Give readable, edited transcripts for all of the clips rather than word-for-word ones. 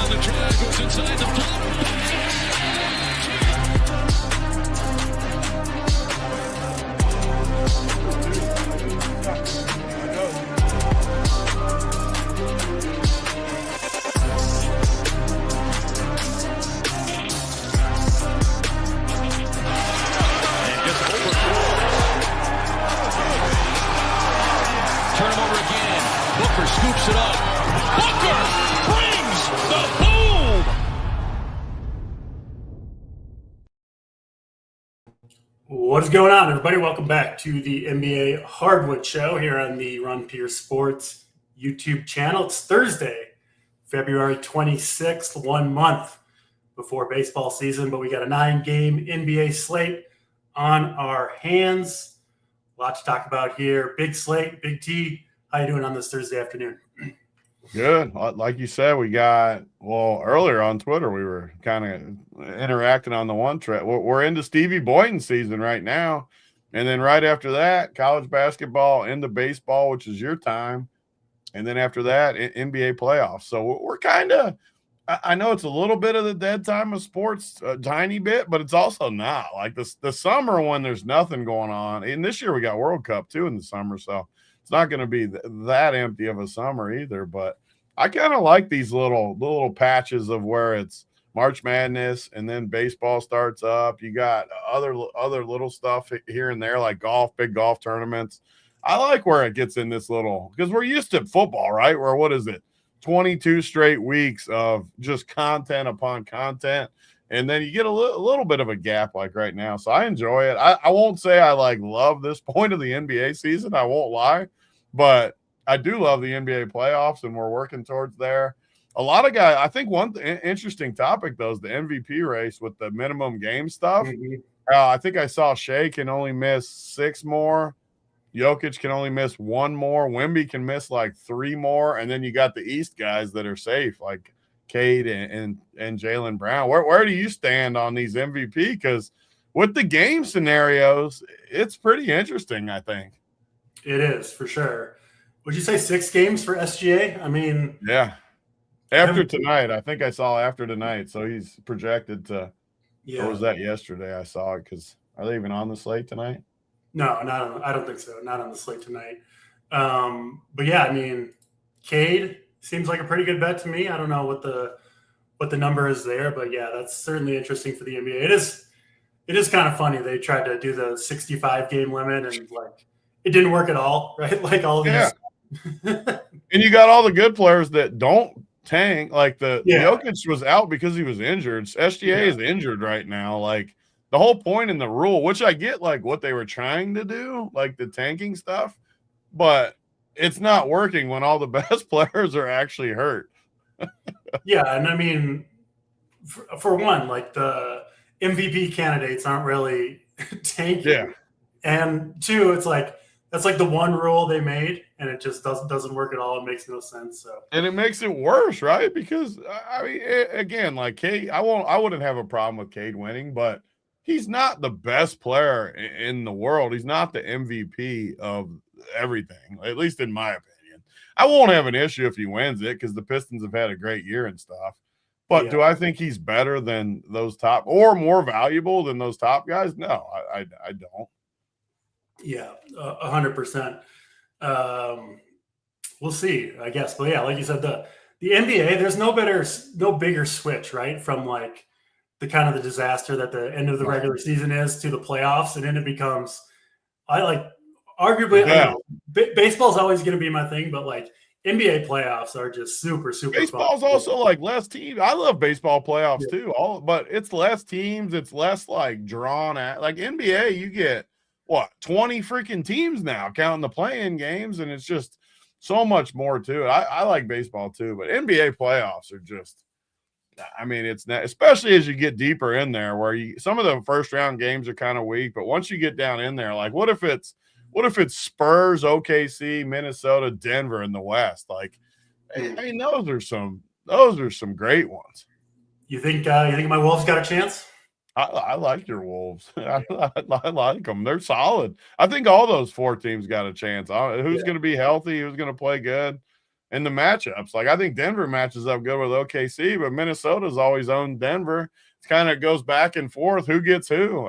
on the drive, goes inside the floor. Scoops it up. Booker brings the boom. What is going on, everybody? Welcome back to the NBA Hardwood Show here on the Ron Pierce Sports YouTube channel. It's Thursday, February 26th, 1 month before baseball season, but we got a 9-game NBA slate on our hands. A lot to talk about here. Big slate, Big T. How you doing on this Thursday afternoon? Good. Like you said, we got, earlier on Twitter, we were kind of interacting on the one track. We're into Stevie Boynton season right now. And then right after that, college basketball, into baseball, which is your time. And then after that, NBA playoffs. So we're kind of, I know it's a little bit of the dead time of sports, a tiny bit, but it's also not. Like the summer when there's nothing going on. And this year we got World Cup too in the summer. So it's not going to be that empty of a summer either, but I kind of like these little patches of where it's March Madness and then baseball starts up. You got other little stuff here and there like golf, big golf tournaments. I like where it gets in this little, because we're used to football, right? Where what is it? 22 straight weeks of just content upon content. And then you get a little bit of a gap like right now. So I enjoy it. I won't say I love this point of the NBA season. I won't lie. But I do love the NBA playoffs, and we're working towards there. A lot of guys – I think one interesting topic, though, is the MVP race with the minimum game stuff. Mm-hmm. I think I saw Shea can only miss 6 more. Jokic can only miss 1 more. Wemby can miss 3 more. And then you got the East guys that are safe, like – Cade and Jaylen Brown. Where do you stand on these MVP? Because with the game scenarios, it's pretty interesting, I think. It is, for sure. Would you say 6 games for SGA? I mean, yeah. After tonight, I think I saw after tonight. So he's projected to. Yeah. Or was that yesterday? I saw it because are they even on the slate tonight? No, I don't think so. Not on the slate tonight. But yeah, I mean, Cade seems like a pretty good bet to me. I don't know what the number is there, but yeah, that's certainly interesting for the NBA. It is kind of funny. They tried to do the 65 game limit and it didn't work at all, right? Like all these. Yeah. And you got all the good players that don't tank. Like Jokic was out because he was injured. SGA is injured right now. Like the whole point in the rule, which I get what they were trying to do, like the tanking stuff, but it's not working when all the best players are actually hurt. Yeah, and I mean, for one, the MVP candidates aren't really tanking. Yeah. And 2, it's that's the one rule they made, and it just doesn't work at all. It makes no sense. So. And it makes it worse, right? Because I mean, again, Cade, I wouldn't have a problem with Cade winning, but he's not the best player in the world. He's not the MVP of everything, at least in my opinion. I won't have an issue if he wins it because the Pistons have had a great year and stuff. But do I think he's better than those top or more valuable than those top guys? No, I don't. Yeah, 100%. We'll see, I guess. But yeah, like you said, the NBA, there's no bigger switch, right? From the kind of the disaster that the end of the regular season is to the playoffs, and then it becomes arguably, baseball is always going to be my thing, but NBA playoffs are just super, super Baseball's fun. also less teams. I love baseball playoffs too, but it's less teams. It's less drawn at. NBA, you get 20 freaking teams now counting the play-in games, and it's just so much more to it. I like baseball too, but NBA playoffs are just, I mean, it's not, especially as you get deeper in there where some of the first round games are kind of weak, but once you get down in there, what if it's Spurs, OKC, Minnesota, Denver in the West? I mean, those are some great ones. You think my Wolves got a chance? I like your Wolves. I like them. They're solid. I think all those 4 teams got a chance. Who's going to be healthy? Who's going to play good? and the matchups. Like I think Denver matches up good with OKC, but Minnesota's always owned Denver. It kind of goes back and forth. Who gets who?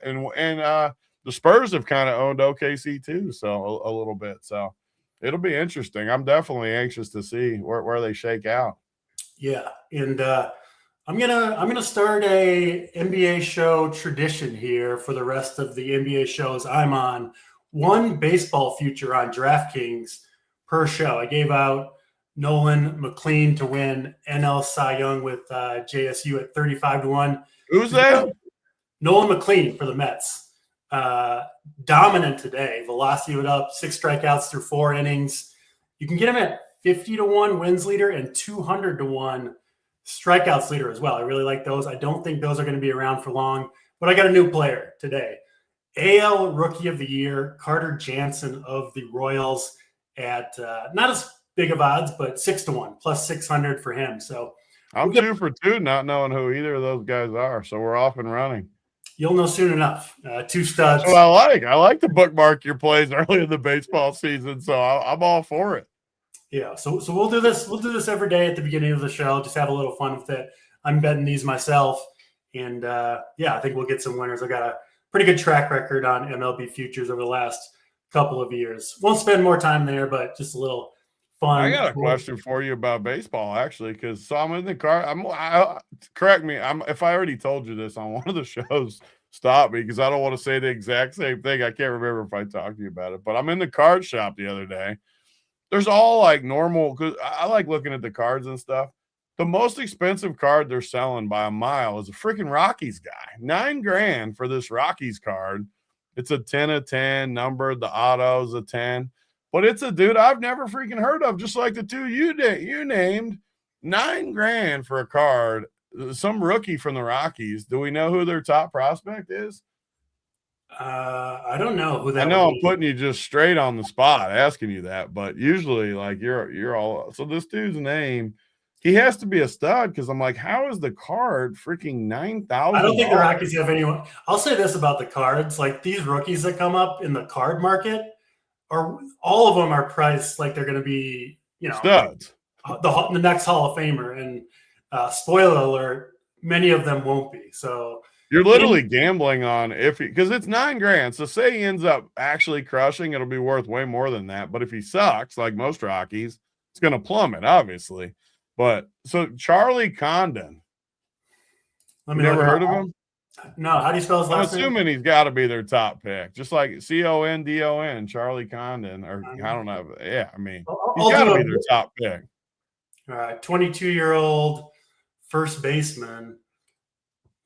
The Spurs have kind of owned OKC too, so a little bit. So it'll be interesting. I'm definitely anxious to see where they shake out. Yeah, and I'm gonna start a NBA show tradition here for the rest of the NBA shows I'm on. One baseball future on DraftKings per show. I gave out Nolan McLean to win NL Cy Young with JSU at 35-1. Who's that? Nolan McLean for the Mets. Dominant today. Velocity went up, 6 strikeouts through 4 innings. You can get him at 50-1 wins leader and 200-1 strikeouts leader as well. I really like those. I don't think those are going to be around for long, but I got a new player today. AL Rookie of the Year, Carter Jansen of the Royals at not as big of odds, but 6-1 plus 600 for him. So I'm 2 for 2, not knowing who either of those guys are. So we're off and running. You'll know soon enough. 2 studs. So I like to bookmark your plays early in the baseball season. So I'm all for it. Yeah. So we'll do this. We'll do this every day at the beginning of the show. Just have a little fun with it. I'm betting these myself, and I think we'll get some winners. I got a pretty good track record on MLB futures over the last couple of years. Won't spend more time there, but just a little fun. I got a question for you about baseball, actually, because I'm in the car. Correct me if I already told you this on one of the shows. Stop me, because I don't want to say the exact same thing. I can't remember if I talked to you about it, but I'm in the card shop the other day. There's all like normal, because I like looking at the cards and stuff. The most expensive card they're selling by a mile is a freaking Rockies guy. $9,000 for this Rockies card. It's a 10 of 10 numbered. The auto's a 10, but it's a dude I've never freaking heard of. Just like the two you named. $9,000 for a card. Some rookie from the Rockies. Do we know who their top prospect is? I don't know who that. I know I'm putting you just straight on the spot, asking you that, but usually, like you're all. So this dude's name. He has to be a stud, because I'm like, how is the card freaking $9,000? I don't think the Rockies have anyone. I'll say this about the cards: like these rookies that come up in the card market, are all of them are priced like they're going to be, studs. The next Hall of Famer. And spoiler alert, many of them won't be. So you're literally gambling on because it's $9,000. So say he ends up actually crushing, it'll be worth way more than that. But if he sucks, like most Rockies, it's going to plummet, obviously. But so Charlie Condon. You never heard of him? No. How do you spell his last name? I'm assuming he's got to be their top pick, just like Condon, Charlie Condon, or I don't know. Yeah, I mean, he's got to be their top pick. All right, 22-year-old first baseman.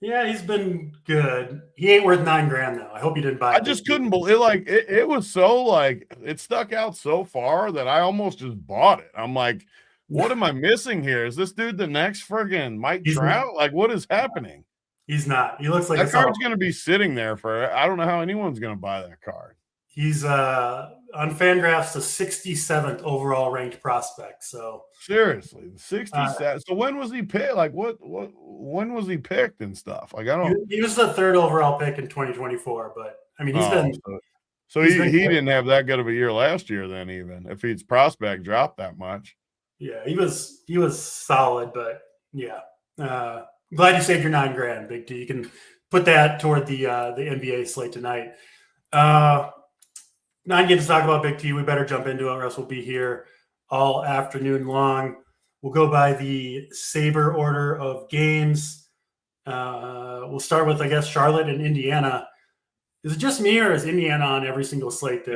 Yeah, he's been good. He ain't worth $9,000 though. I hope you didn't buy it. I just couldn't believe it was so it stuck out so far that I almost just bought it. I'm like, what am I missing here? Is this dude the next friggin' Mike Trout? Like, what is happening? He's not. He looks like that card's going to be sitting there for. I don't know how anyone's going to buy that card. He's on FanGraphs the 67th overall ranked prospect. So seriously, the 67th. So when was he picked? Like when was he picked and stuff? Like I don't. He was the 3rd overall pick in 2024. But I mean, he's been. So he didn't have that good of a year last year. Then even if his prospect dropped that much. Yeah, he was solid, but yeah. Glad you saved your $9,000, Big T. You can put that toward the NBA slate tonight. 9 games to talk about, Big T. We better jump into it, or else we'll be here all afternoon long. We'll go by the Sabre order of games. We'll start with, I guess, Charlotte and Indiana. Is it just me, or is Indiana on every single slate?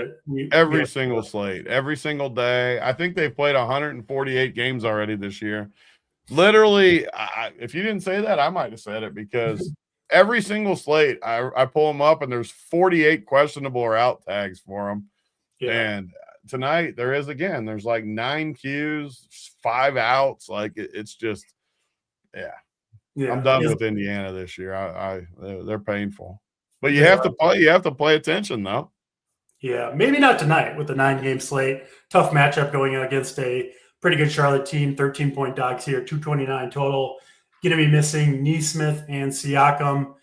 Every single slate, every single day. I think they've played 148 games already this year. Literally, if you didn't say that, I might have said it, because every single slate, I pull them up, and there's 48 questionable or out tags for them. Yeah. And tonight there is again. There's like 9 Qs, 5 outs. Like it's just, yeah. I'm done with Indiana this year. They're painful, but you have to play. You have to pay attention, though. Yeah, maybe not tonight with the 9-game slate. Tough matchup going against a pretty good Charlotte team. 13-point dogs here, 229 total. Going to be missing Neesmith and Siakam.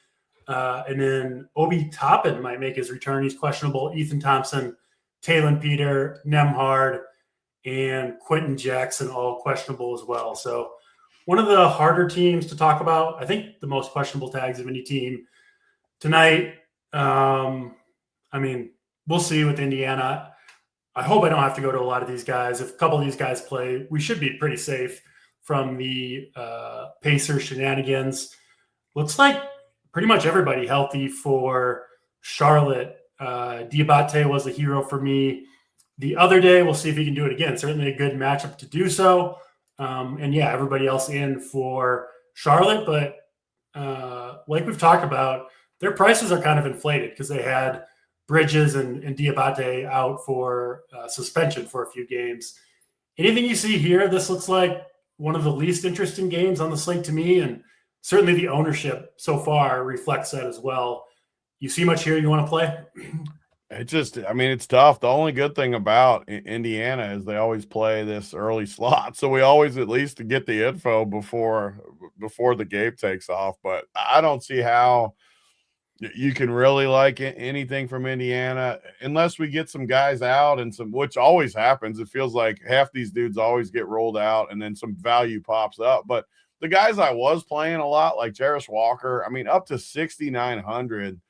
And then Obi Toppin might make his return. He's questionable. Ethan Thompson, Talon Peter, Nemhard, and Quentin Jackson all questionable as well. So one of the harder teams to talk about. I think the most questionable tags of any team tonight. I mean, we'll see with Indiana. I hope I don't have to go to a lot of these guys. If a couple of these guys play, we should be pretty safe from the Pacers shenanigans. Looks like pretty much everybody healthy for Charlotte. Diabate was a hero for me the other day. We'll see if he can do it again. Certainly a good matchup to do so. And yeah, everybody else in for Charlotte. But like we've talked about, their prices are kind of inflated because they had Bridges and Diabate out for suspension for a few games. Anything you see here, this looks like one of the least interesting games on the slate to me, and certainly the ownership so far reflects that as well. You see much here you want to play? It's tough. The only good thing about Indiana is they always play this early slot. So we always at least get the info before the game takes off. But I don't see how you can really like anything from Indiana unless we get some guys out and which always happens. It feels like half these dudes always get rolled out and then some value pops up. But the guys I was playing a lot, like Jarris Walker, up to 6,900,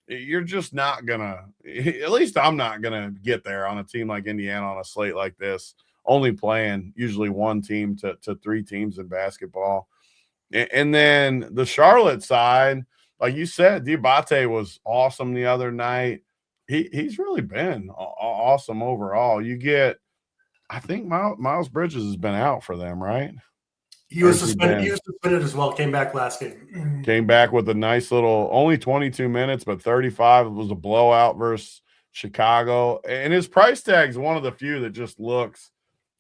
you're just not gonna, at least I'm not gonna get there on a team like Indiana on a slate like this, only playing usually one team to three teams in basketball. And then the Charlotte side, like you said, Diabate was awesome the other night. He's really been awesome overall. You get, I think Miles Bridges has been out for them, right? He was suspended. He was suspended as well. Came back last game. Came back with a nice little, only 22 minutes, but 35. It was a blowout versus Chicago. And his price tag is one of the few that just looks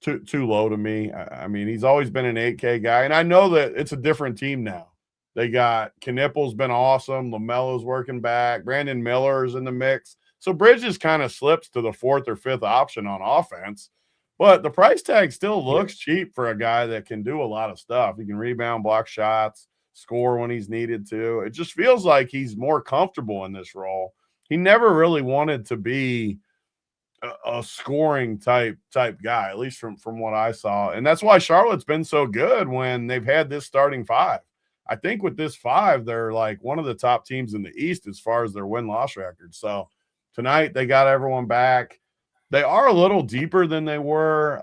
too low to me. He's always been an 8K guy. And I know that it's a different team now. They got Knipple's been awesome. LaMelo's working back. Brandon Miller's in the mix. So Bridges kind of slips to the fourth or fifth option on offense. But the price tag still looks cheap for a guy that can do a lot of stuff. He can rebound, block shots, score when he's needed to. It just feels like he's more comfortable in this role. He never really wanted to be a scoring type guy, at least from what I saw. And that's why Charlotte's been so good when they've had this starting five. I think with this five, they're like one of the top teams in the East as far as their win-loss record. So tonight they got everyone back. They are a little deeper than they were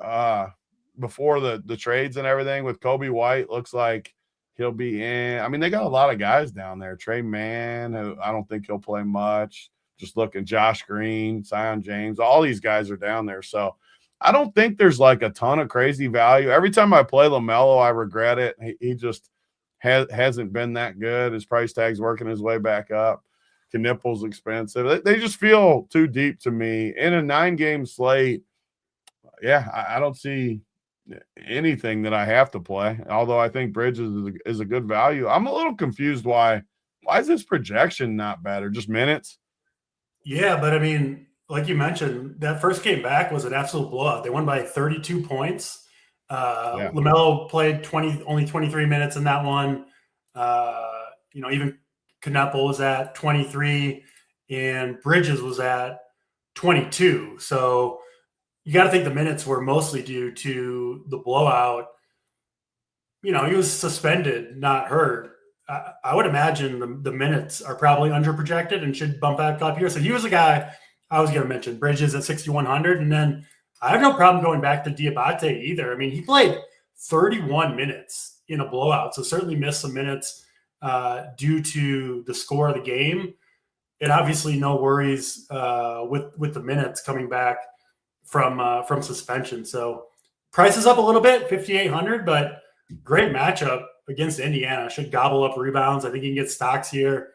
before the trades and everything. With Kobe White, looks like he'll be in. They got a lot of guys down there. Trey Mann, who I don't think he'll play much. Just looking, Josh Green, Zion James, all these guys are down there. So I don't think there's like a ton of crazy value. Every time I play LaMelo, I regret it. He just hasn't been that good. His price tag's working his way back up. Knipple's expensive. They just feel too deep to me. In a 9-game slate, I don't see anything that I have to play, although I think Bridges is a good value. I'm a little confused why is this projection not better? Just minutes? Yeah, but like you mentioned, that first game back was an absolute blowout. They won by 32 points. LaMelo played only 23 minutes in that one. Even Knipple was at 23 and Bridges was at 22. So you got to think the minutes were mostly due to the blowout. He was suspended, not hurt. I would imagine the minutes are probably underprojected and should bump back up here. So he was a guy I was going to mention. Bridges at 6,100. And then I have no problem going back to Diabate either. He played 31 minutes in a blowout, so certainly missed some minutes due to the score of the game. And obviously no worries with the minutes coming back from suspension. So price is up a little bit, 5,800, but great matchup against Indiana. Should gobble up rebounds. I think you can get stocks here.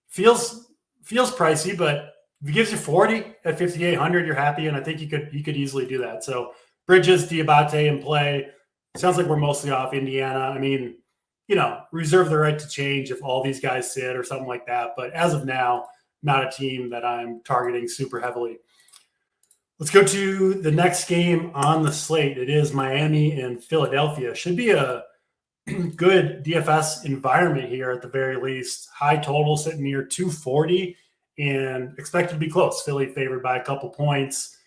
Feels pricey, but if it gives you 40 at 5,800, you're happy, and I think you could easily do that. So Bridges, Diabate in play. Sounds like we're mostly off Indiana. Reserve the right to change if all these guys sit or something like that. But as of now, not a team that I'm targeting super heavily. Let's go to the next game on the slate. It is Miami and Philadelphia. Should be a good DFS environment here at the very least. High total sitting near 240 and expected to be close. Philly favored by a couple points.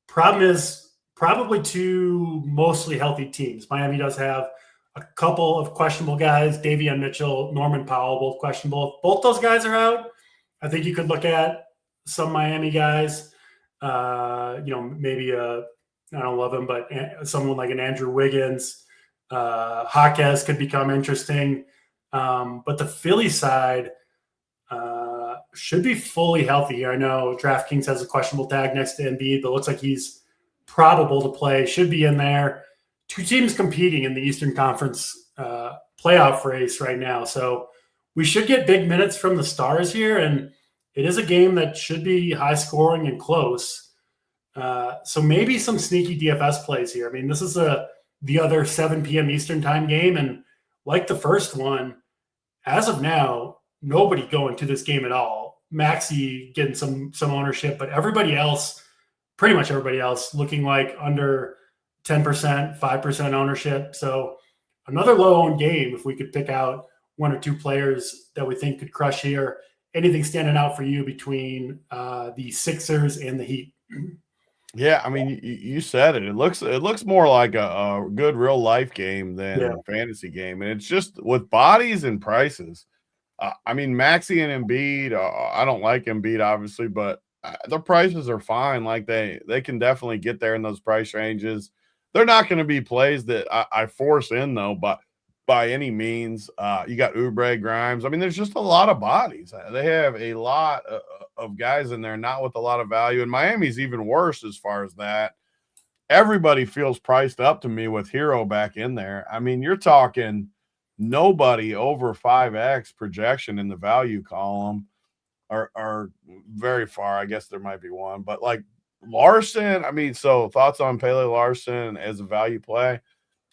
Problem is probably two mostly healthy teams. Miami does have a couple of questionable guys, Davion Mitchell, Norman Powell, both questionable. If both those guys are out, I think you could look at some Miami guys. Maybe I don't love him, but someone like an Andrew Wiggins, Jaquez could become interesting. But the Philly side should be fully healthy. I know DraftKings has a questionable tag next to Embiid, but looks like he's probable to play, should be in there. Two teams competing in the Eastern Conference playoff race right now. So we should get big minutes from the stars here, and it is a game that should be high scoring and close. So maybe some sneaky DFS plays here. I mean, this is the other 7 p.m. Eastern time game, and like the first one, as of now, nobody going to this game at all. Maxey getting some ownership, but everybody else, pretty much everybody else, looking like under 10%, 5% ownership. So another low-owned game if we could pick out one or two players that we think could crush here. Anything standing out for you between the Sixers and the Heat? Yeah, I mean, you said it. It looks more like a good real life game than a fantasy game, and it's just with bodies and prices. I mean, Maxey and Embiid. I don't like Embiid, obviously, but the prices are fine. Like they can definitely get there in those price ranges. They're not going to be plays that I force in though, but by any means. You got Oubre, Grimes. I mean, there's just a lot of bodies. They have a lot of guys in there, not with a lot of value. And Miami's even worse as far as that. Everybody feels priced up to me with Hero back in there. I mean, you're talking nobody over 5X projection in the value column are very far. I guess there might be one, but like Larson, I mean, so thoughts on Pele Larson as a value play?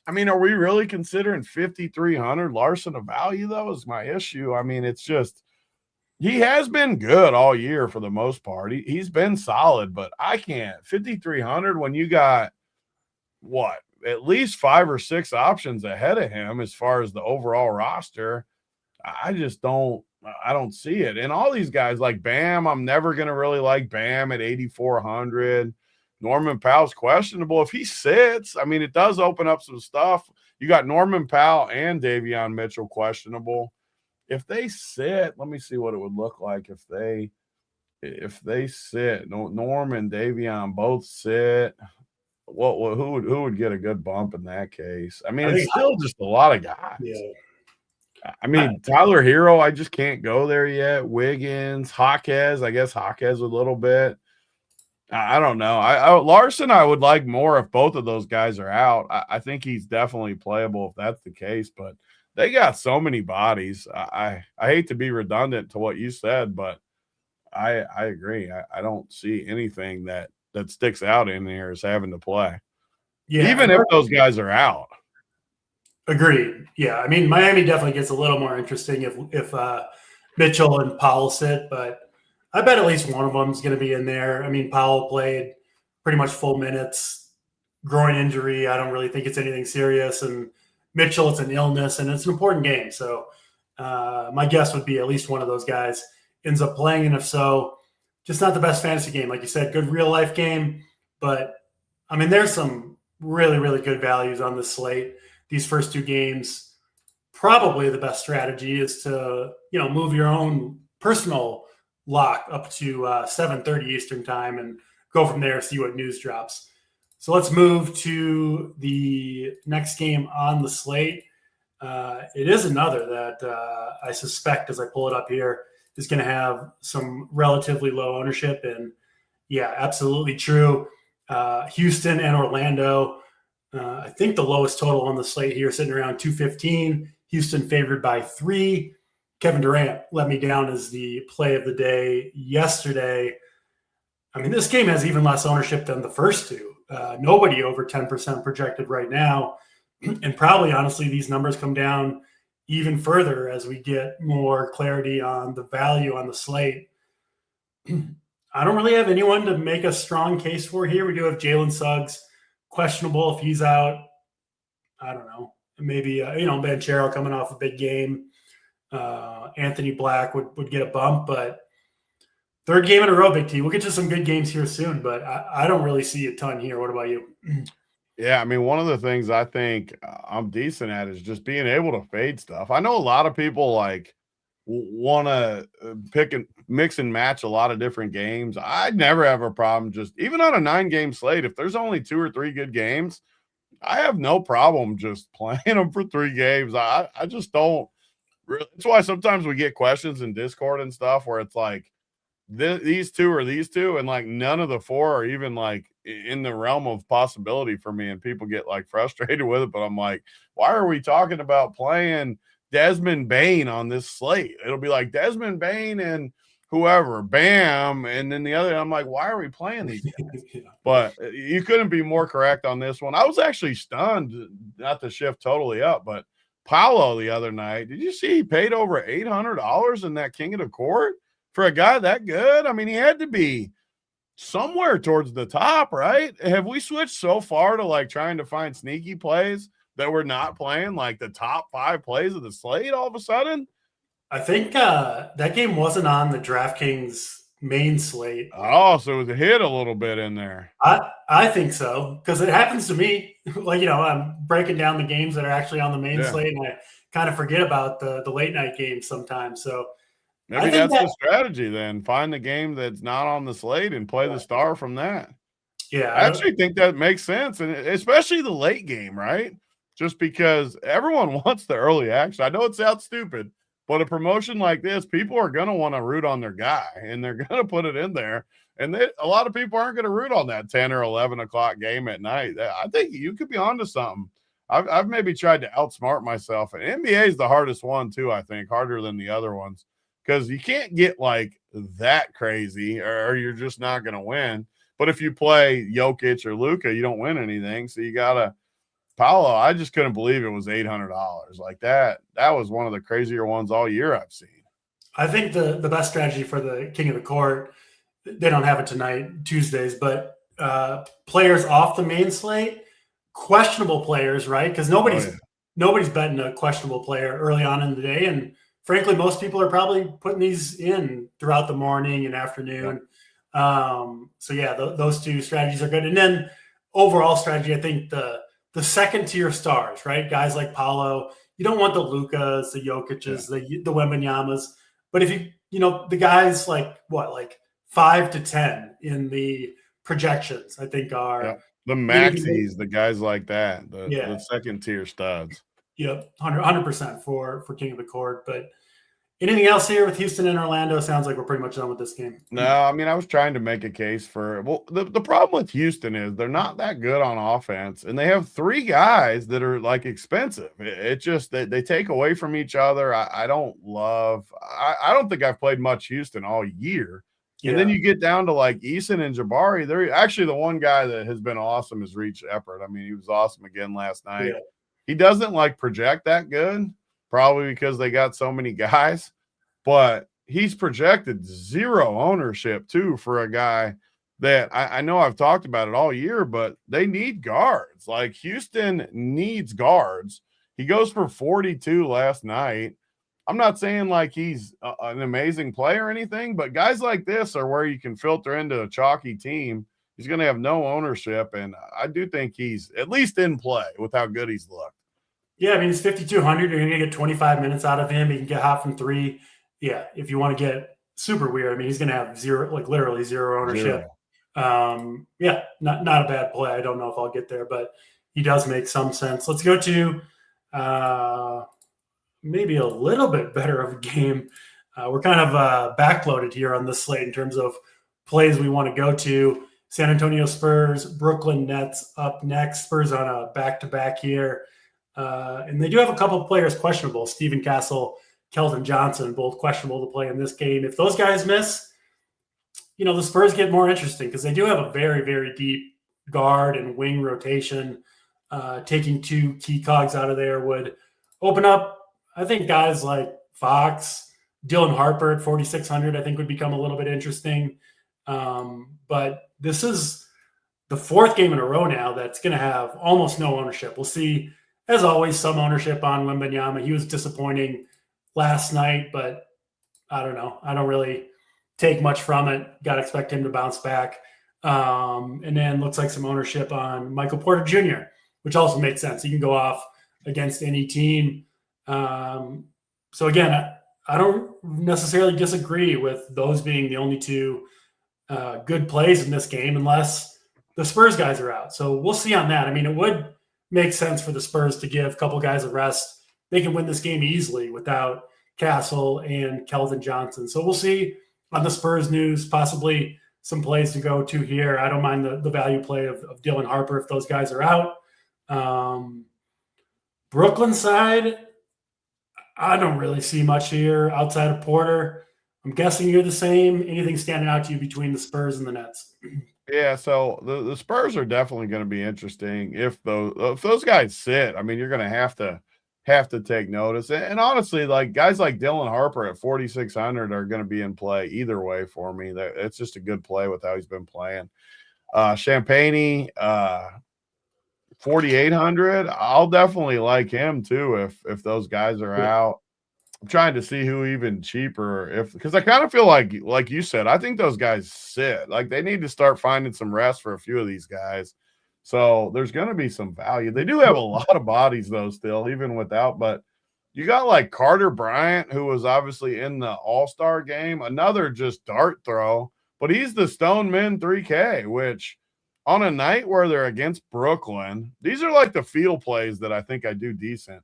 I mean, are we really considering 5,300 Larson a value, though, is my issue. I mean, it's just he has been good all year for the most part. He's been solid, but I can't. 5,300 when you got, what, at least 5 or 6 options ahead of him as far as the overall roster. I just don't see it. And all these guys like Bam, I'm never going to really like Bam at 8,400. Norman Powell's questionable. If he sits, I mean, it does open up some stuff. You got Norman Powell and Davion Mitchell questionable. If they sit, let me see what it would look like if they sit. Norm and Davion both sit. Who would get a good bump in that case? I mean, it's still just a lot of guys. Yeah. I mean, Tyler Hero, I just can't go there yet. Wiggins, Jaquez, I guess Jaquez a little bit. I don't know. Larson, I would like more if both of those guys are out. I think he's definitely playable if that's the case, but they got so many bodies. I hate to be redundant to what you said, but I agree. I don't see anything that sticks out in there as having to play. Yeah, even if those guys are out. Agreed. Yeah, I mean, Miami definitely gets a little more interesting if Mitchell and Powell sit, but I bet at least one of them is going to be in there. I mean, Powell played pretty much full minutes, groin injury. I don't really think it's anything serious. And Mitchell, it's an illness, and it's an important game. So my guess would be at least one of those guys ends up playing. And if so, just not the best fantasy game. Like you said, good real life game. But, I mean, there's some really, really good values on this slate. These first 2 games, probably the best strategy is to, move your own personal lock up to 7:30 Eastern time and go from there, see what news drops. So let's move to the next game on the slate. It is another that I suspect, as I pull it up here, is going to have some relatively low ownership. And yeah, absolutely true. Houston and Orlando. I think the lowest total on the slate here, sitting around 215. Houston favored by 3. Kevin Durant let me down as the play of the day yesterday. I mean, this game has even less ownership than the first 2. Nobody over 10% projected right now. And probably, honestly, these numbers come down even further as we get more clarity on the value on the slate. I don't really have anyone to make a strong case for here. We do have Jalen Suggs questionable if he's out. I don't know. Maybe, Banchero coming off a big game. Anthony Black would get a bump, but Third game in a row, Big T. We'll get to some good games here soon, but I don't really see a ton here. What about you? Yeah, I mean, one of the things I think I'm decent at is just being able to fade stuff. I know a lot of people like want to pick and mix and match a lot of different games. I never have a problem just even on a 9-game slate. If there's only 2 or 3 good games, I have no problem just playing them for 3 games. I just don't really. That's why sometimes we get questions in Discord and stuff where it's like, these two or these two, and like none of the 4 are even like in the realm of possibility for me, and people get like frustrated with it. But I'm like, why are we talking about playing Desmond Bain on this slate? It'll be like Desmond Bain and whoever, bam, and then the other. I'm like, why are we playing these guys? But you couldn't be more correct on this one. I was actually stunned, not to shift totally up, but Paolo the other night, did you see he paid over $800 in that King of the Court? For a guy that good, I mean, he had to be somewhere towards the top, right? Have we switched so far to like trying to find sneaky plays that we're not playing like the top 5 plays of the slate all of a sudden? I think that game wasn't on the DraftKings main slate. Oh, so it was a hit a little bit in there. I think so, because it happens to me. Like, I'm breaking down the games that are actually on the main slate, and I kind of forget about the late night games sometimes. So maybe that's the strategy then. Find the game that's not on the slate and play the star from that. Yeah. I actually think that makes sense, and especially the late game, right? Just because everyone wants the early action. I know it sounds stupid, but a promotion like this, people are going to want to root on their guy, and they're going to put it in there. And a lot of people aren't going to root on that 10 or 11 o'clock game at night. I think you could be onto something. I've maybe tried to outsmart myself, and NBA is the hardest one too, I think, harder than the other ones, because you can't get like that crazy or you're just not going to win. But if you play Jokic or Luka, you don't win anything. So you got to Paolo. I just couldn't believe it was $800 like that. That was one of the crazier ones all year I've seen. I think the best strategy for the King of the Court, they don't have it tonight, Tuesdays, but players off the main slate, questionable players, right? Because nobody's betting a questionable player early on in the day. And frankly, most people are probably putting these in throughout the morning and afternoon. Those 2 strategies are good. And then overall strategy, I think the second tier stars, right? Guys like Paolo, you don't want the Lukas, the Jokic's, the Wembanyamas. But if the guys like 5 to 10 in the projections, I think are the Maxis, the guys like that, the second tier studs. Yep, 100% for King of the Court. But anything else here with Houston and Orlando? Sounds like we're pretty much done with this game. No, I mean, I was trying to make a case for the problem with Houston is they're not that good on offense, and they have 3 guys that are like expensive. It just they take away from each other. I don't think I've played much Houston all year. Yeah. And then you get down to like Eason and Jabari. They're actually the one guy that has been awesome is Reach Shepard. I mean, he was awesome again last night. Yeah. He doesn't like project that good, probably because they got so many guys, but he's projected 0 ownership too for a guy that I know I've talked about it all year, but they need guards. Like Houston needs guards. He goes for 42 last night. I'm not saying like he's an amazing player or anything, but guys like this are where you can filter into a chalky team. He's going to have no ownership, and I do think he's at least in play with how good he's looked. Yeah, I mean, it's 5,200. You're going to get 25 minutes out of him. He can get hot from 3. Yeah, if you want to get super weird, I mean, he's going to have literally zero ownership. Not a bad play. I don't know if I'll get there, but he does make some sense. Let's go to maybe a little bit better of a game. We're kind of backloaded here on this slate in terms of plays we want to go to. San Antonio Spurs, Brooklyn Nets up next. Spurs on a back-to-back here. And they do have a couple of players questionable. Steven Castle, Keldon Johnson, both questionable to play in this game. If those guys miss, the Spurs get more interesting because they do have a very, very deep guard and wing rotation. Taking 2 key cogs out of there would open up, I think, guys like Fox, Dylan Harper at 4,600, I think would become a little bit interesting. But this is the 4th game in a row now that's going to have almost no ownership. We'll see, as always, some ownership on Wembanyama. He was disappointing last night, but I don't know. I don't really take much from it. Got to expect him to bounce back. And then looks like some ownership on Michael Porter Jr., which also makes sense. He can go off against any team. So again, I don't necessarily disagree with those being the only two good plays in this game, unless the Spurs guys are out. So we'll see on that. I mean, it would make sense for the Spurs to give a couple guys a rest. They can win this game easily without Castle and Keldon Johnson. So we'll see on the Spurs news, possibly some plays to go to here. I don't mind the value play of Dylan Harper if those guys are out. Brooklyn side, I don't really see much here outside of Porter. I'm guessing you're the same. Anything standing out to you between the Spurs and the Nets? Yeah, so the Spurs are definitely going to be interesting if those guys sit. I mean, you're going to have to take notice. And honestly, like guys like Dylan Harper at 4,600 are going to be in play either way for me. It's just a good play with how he's been playing. Champagne, 4,800. I'll definitely like him too if those guys are out. I'm trying to see who even cheaper because I kind of feel like you said, I think those guys sit. Like they need to start finding some rest for a few of these guys. So there's going to be some value. They do have a lot of bodies though still, even without, but you got like Carter Bryant, who was obviously in the All-Star game, another just dart throw, but he's the Stone Men 3K, which on a night where they're against Brooklyn, these are like the field plays that I think I do decent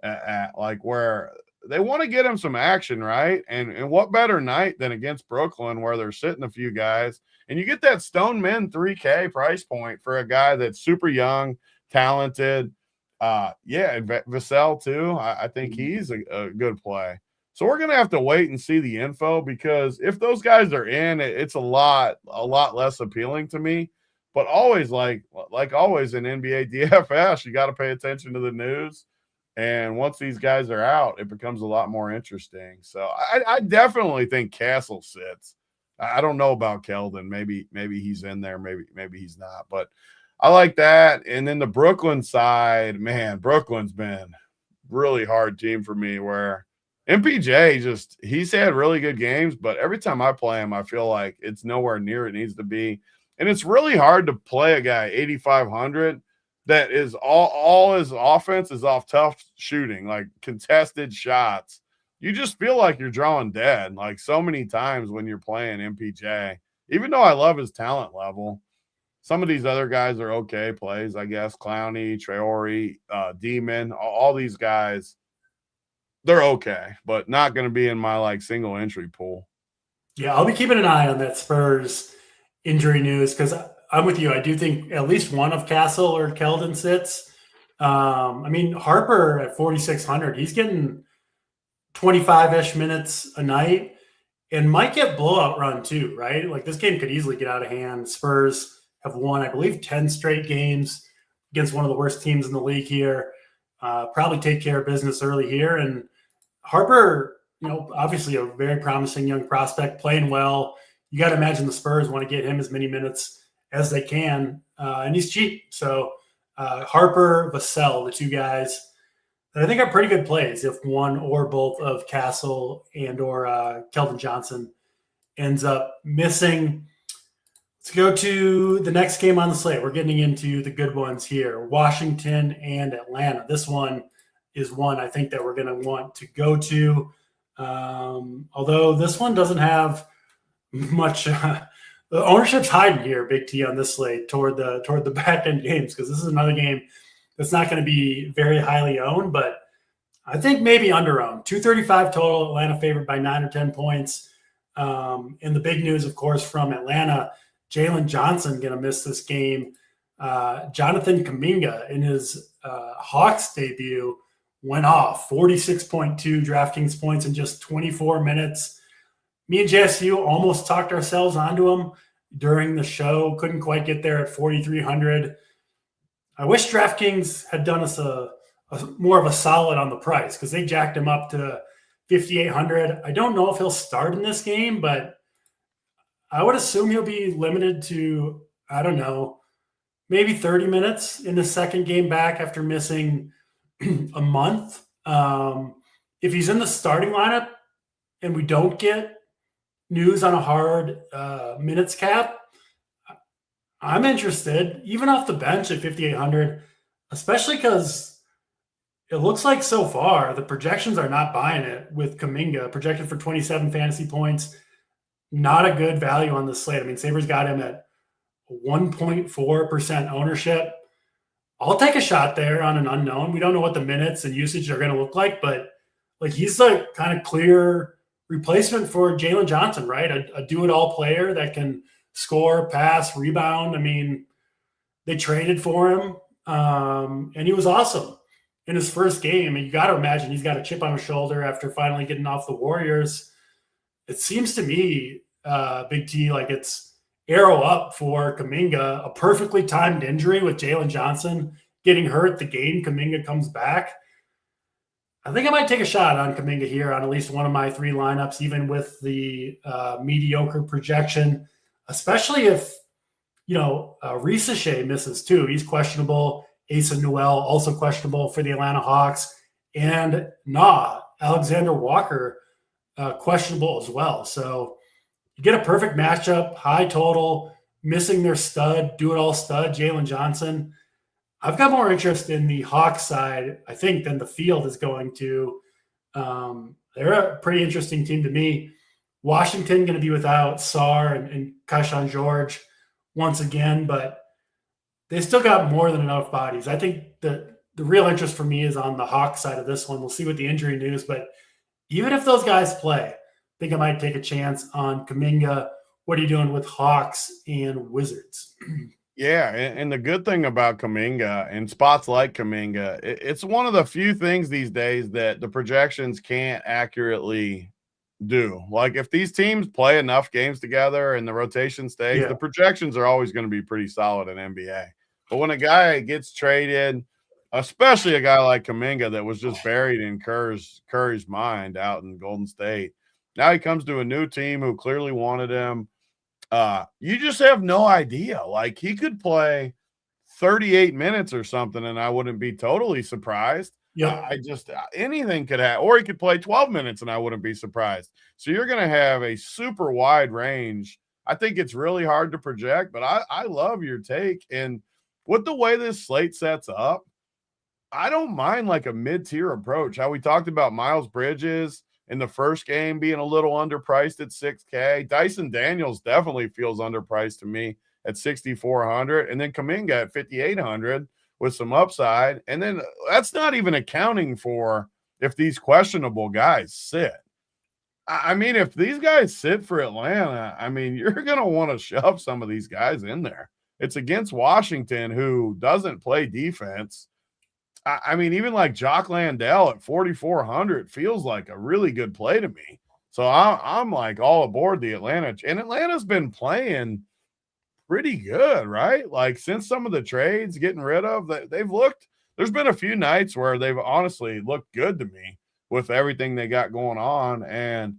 at like where they want to get him some action, right? And what better night than against Brooklyn where they're sitting a few guys and you get that Stone Men 3K price point for a guy that's super young, talented. And Vassell too. I think he's a good play. So we're going to have to wait and see the info because if those guys are in, it's a lot less appealing to me. But always like always in NBA DFS, you got to pay attention to the news. And once these guys are out, it becomes a lot more interesting. So I definitely think Castle sits. I don't know about Keldon. Maybe he's in there. Maybe he's not. But I like that. And then the Brooklyn side, man, Brooklyn's been really hard team for me where MPJ he's had really good games, but every time I play him, I feel like it's nowhere near it needs to be. And it's really hard to play a guy 8,500 that is all his offense is off tough shooting, like contested shots. You just feel like you're drawing dead like so many times when you're playing MPJ. Even though I love his talent level, some of these other guys are okay plays, I guess. Clowney, Traore, Demon, all these guys, they're okay, but not going to be in my like single entry pool. Yeah, I'll be keeping an eye on that Spurs injury news because I'm with you. I do think at least one of Castle or Keldon sits. I mean, Harper at 4,600, he's getting 25-ish minutes a night and might get blowout run too, right? Like this game could easily get out of hand. Spurs have won, I believe, 10 straight games against one of the worst teams in the league here. Probably take care of business early here. And Harper, obviously a very promising young prospect, playing well. You got to imagine the Spurs want to get him as many minutes as they can, and he's cheap. So Harper, Vassell, the two guys that I think are pretty good plays if one or both of Castle and or Keldon Johnson ends up missing. Let's go to the next game on the slate. We're getting into the good ones here, Washington and Atlanta. This one is one I think that we're going to want to go to, although this one doesn't have much the ownership's hiding here, Big T, on this slate toward the back end games because this is another game that's not going to be very highly owned, but I think maybe under owned. 235 total, Atlanta favored by 9 or 10 points. And the big news, of course, from Atlanta, Jalen Johnson going to miss this game. Jonathan Kuminga in his Hawks debut went off 46.2 DraftKings points in just 24 minutes. Me and JSU almost talked ourselves onto him during the show. Couldn't quite get there at 4,300. I wish DraftKings had done us a more of a solid on the price because they jacked him up to 5,800. I don't know if he'll start in this game, but I would assume he'll be limited to, I don't know, maybe 30 minutes in the second game back after missing a month. If he's in the starting lineup and we don't get news on a hard minutes cap, I'm interested, even off the bench at 5,800, especially because it looks like so far the projections are not buying it with Kuminga projected for 27 fantasy points. Not a good value on the slate. I mean, Sabres got him at 1.4% ownership. I'll take a shot there on an unknown. We don't know what the minutes and usage are going to look like, but like he's a kind of clear replacement for Jalen Johnson, right? A do-it-all player that can score, pass, rebound. I mean, they traded for him, and he was awesome in his first game. And you got to imagine he's got a chip on his shoulder after finally getting off the Warriors. It seems to me, Big T, like it's arrow up for Kuminga, a perfectly timed injury with Jalen Johnson getting hurt the game Kuminga comes back. I think I might take a shot on Kuminga here on at least one of my 3 lineups, even with the mediocre projection, especially if, Risache misses too. He's questionable. Asa Newell also questionable for the Atlanta Hawks. And Alexander Walker questionable as well. So you get a perfect matchup, high total, missing their stud, do-it-all stud, Jalen Johnson. I've got more interest in the Hawks side, I think, than the field is going to. They're a pretty interesting team to me. Washington going to be without Sarr and Kashan George once again, but they still got more than enough bodies. I think the real interest for me is on the Hawks side of this one. We'll see what the injury news, but even if those guys play, I think I might take a chance on Kuminga. What are you doing with Hawks and Wizards? Yeah, and the good thing about Kuminga and spots like Kuminga, it's one of the few things these days that the projections can't accurately do. Like if these teams play enough games together and the rotation stays, the projections are always going to be pretty solid in NBA. But when a guy gets traded, especially a guy like Kuminga that was just buried in Curry's mind out in Golden State, now he comes to a new team who clearly wanted him. You just have no idea. Like he could play 38 minutes or something, and I wouldn't be totally surprised. Yeah, I just anything could happen, or he could play 12 minutes, and I wouldn't be surprised. So you're going to have a super wide range. I think it's really hard to project, but I love your take. And with the way this slate sets up, I don't mind like a mid-tier approach. How we talked about Miles Bridges in the first game being a little underpriced at $6K. Dyson Daniels definitely feels underpriced to me at $6,400. And then Kuminga at $5,800 with some upside. And then that's not even accounting for if these questionable guys sit. I mean, if these guys sit for Atlanta, I mean, you're going to want to shove some of these guys in there. It's against Washington, who doesn't play defense. I mean, even like Jock Landale at 4,400 feels like a really good play to me. So I'm like all aboard the Atlanta. And Atlanta's been playing pretty good, right? Like since some of the trades getting rid of, they've looked – there's been a few nights where they've honestly looked good to me with everything they got going on. And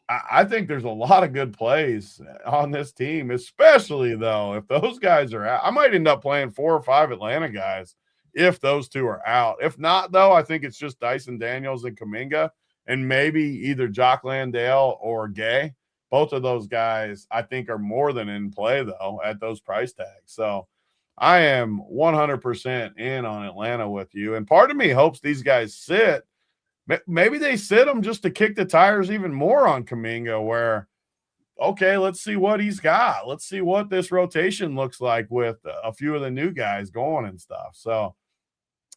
I think there's a lot of good plays on this team, especially, though, if those guys are out. I might end up playing 4 or 5 Atlanta guys if those two are out. If not, though, I think it's just Dyson Daniels and Kuminga and maybe either Jock Landale or Gay. Both of those guys, I think, are more than in play, though, at those price tags. So I am 100% in on Atlanta with you. And part of me hopes these guys sit. Maybe they sit them just to kick the tires even more on Kuminga where, okay, let's see what he's got. Let's see what this rotation looks like with a few of the new guys going and stuff. So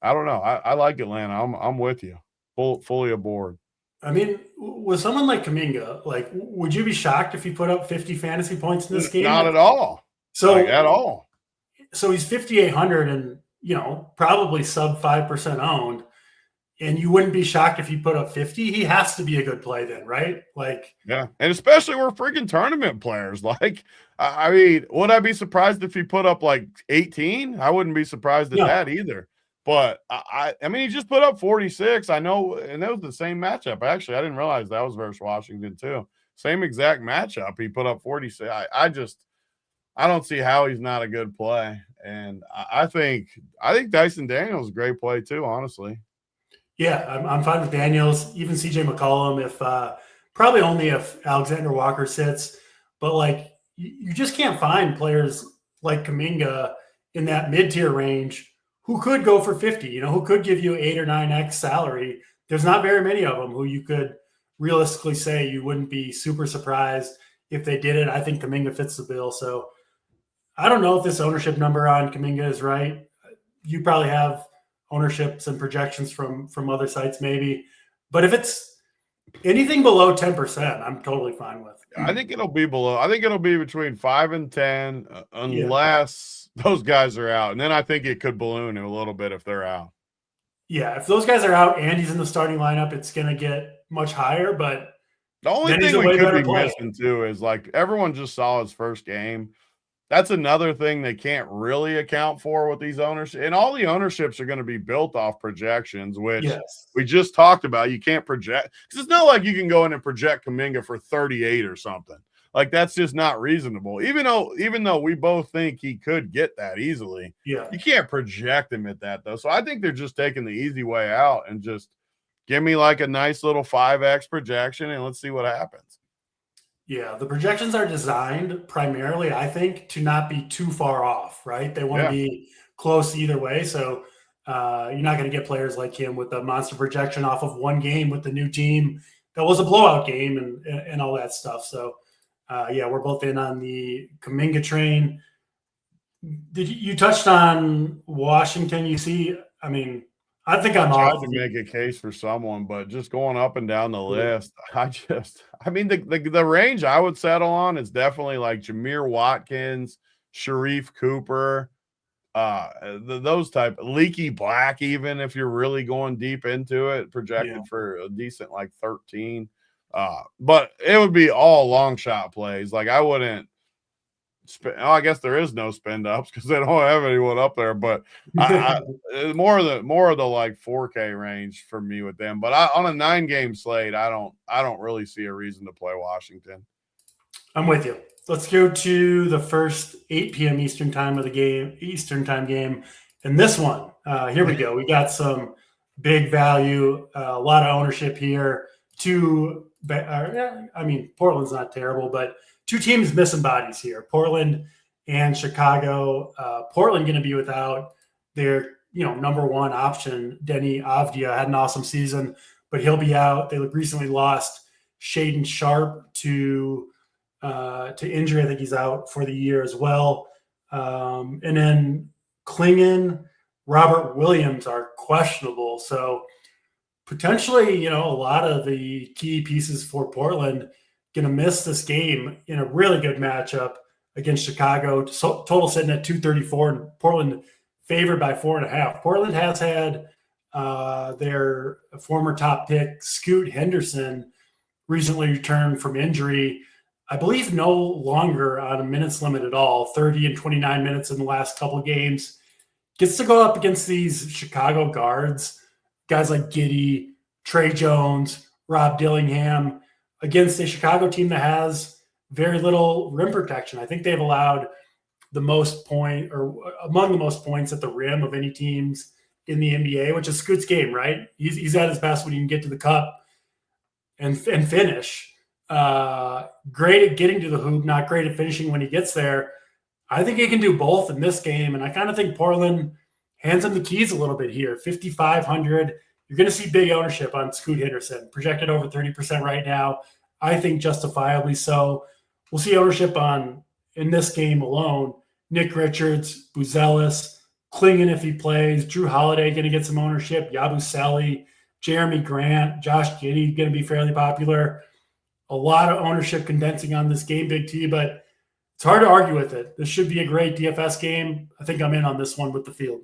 I don't know. I like Atlanta. I'm with you. Fully aboard. I mean, with someone like Kuminga, like, would you be shocked if he put up 50 fantasy points in this game? Not at all. So like, at all. So he's 5,800 and, probably sub 5% owned. And you wouldn't be shocked if he put up 50. He has to be a good play then, right? Like, yeah. And especially we're freaking tournament players. Like, I mean, would I be surprised if he put up like 18? I wouldn't be surprised at that either. But I mean, he just put up 46. I know, and that was the same matchup. Actually, I didn't realize that was versus Washington too. Same exact matchup. He put up 46. I don't see how he's not a good play. And I think Dyson Daniels is a great play too, honestly. Yeah, I'm fine with Daniels, even CJ McCollum if Probably only if Alexander Walker sits, but like you just can't find players like Kuminga in that mid-tier range who could go for 50, who could give you 8 or 9x salary. There's not very many of them who you could realistically say you wouldn't be super surprised if they did it. I think Kuminga fits the bill. So I don't know if this ownership number on Kuminga is right. You probably have ownerships and projections from other sites maybe. But if it's anything below 10%, I'm totally fine with. I think it'll be below. I think it'll be between 5 and 10 unless those guys are out. And then I think it could balloon a little bit if they're out. Yeah, if those guys are out and he's in the starting lineup, it's going to get much higher. But the only thing we could be missing too is like everyone just saw his first game. That's another thing they can't really account for with these ownerships. And all the ownerships are going to be built off projections, which we just talked about. You can't project because it's not like you can go in and project Kuminga for 38 or something. Like that's just not reasonable. Even though we both think he could get that easily, you can't project him at that though. So I think they're just taking the easy way out and just give me like a nice little 5x projection and let's see what happens. Yeah, the projections are designed primarily, I think, to not be too far off, right? They want to be close either way. So you're not going to get players like him with a monster projection off of one game with the new team that was a blowout game and all that stuff. So, we're both in on the Kuminga train. You touched on Washington? You see, I mean, I think I'm trying to make a case for someone, but just going up and down the list, the range I would settle on is definitely like Jameer Watkins, Sharif Cooper, those type, Leaky Black, even if you're really going deep into it, projected for a decent like 13. But it would be all long shot plays. Like I wouldn't. I guess there is no spend ups because they don't have anyone up there, but more of the like 4K range for me with them. But on a 9-game slate, I don't really see a reason to play Washington. I'm with you. Let's go to the first 8 p.m. Eastern time game. And this one, here we go. We got some big value, a lot of ownership here. Portland's not terrible, but 2 teams missing bodies here, Portland and Chicago. Portland going to be without their, number one option, Denny Avdia. Had an awesome season, but he'll be out. They recently lost Shaedon Sharpe to injury. I think he's out for the year as well. And then Klingon, Robert Williams are questionable. So potentially, a lot of the key pieces for Portland going to miss this game in a really good matchup against Chicago. Total sitting at 234 and Portland favored by 4.5. Portland has had their former top pick, Scoot Henderson, recently returned from injury. I believe no longer on a minutes limit at all, 30 and 29 minutes in the last couple of games. Gets to go up against these Chicago guards, guys like Giddey, Trey Jones, Rob Dillingham, against a Chicago team that has very little rim protection. I think they've allowed the most point or among the most points at the rim of any teams in the NBA, which is Scoot's game, right? He's at his best when he can get to the cup and finish. Great at getting to the hoop, not great at finishing when he gets there. I think he can do both in this game, and I kind of think Portland hands him the keys a little bit here. 5,500. You're going to see big ownership on Scoot Henderson, projected over 30% right now. I think justifiably so. We'll see ownership in this game alone. Nick Richards, Buzelis, Klingon if he plays, Drew Holiday going to get some ownership, Yabusele, Jeremy Grant, Josh Giddey going to be fairly popular. A lot of ownership condensing on this game, Big T, but it's hard to argue with it. This should be a great DFS game. I think I'm in on this one with the field.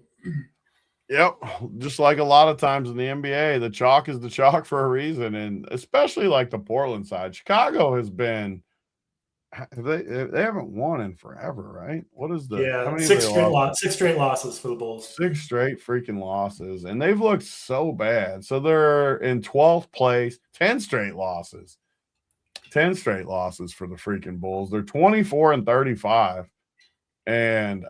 Yep. Just like a lot of times in the NBA, the chalk is the chalk for a reason. And especially like the Portland side, Chicago has been, they haven't won in forever, right? What is the, 6 straight losses for the Bulls. 6 straight freaking losses. And they've looked so bad. So they're in 12th place, 10 straight losses. 10 straight losses for the freaking Bulls. They're 24 and 35. And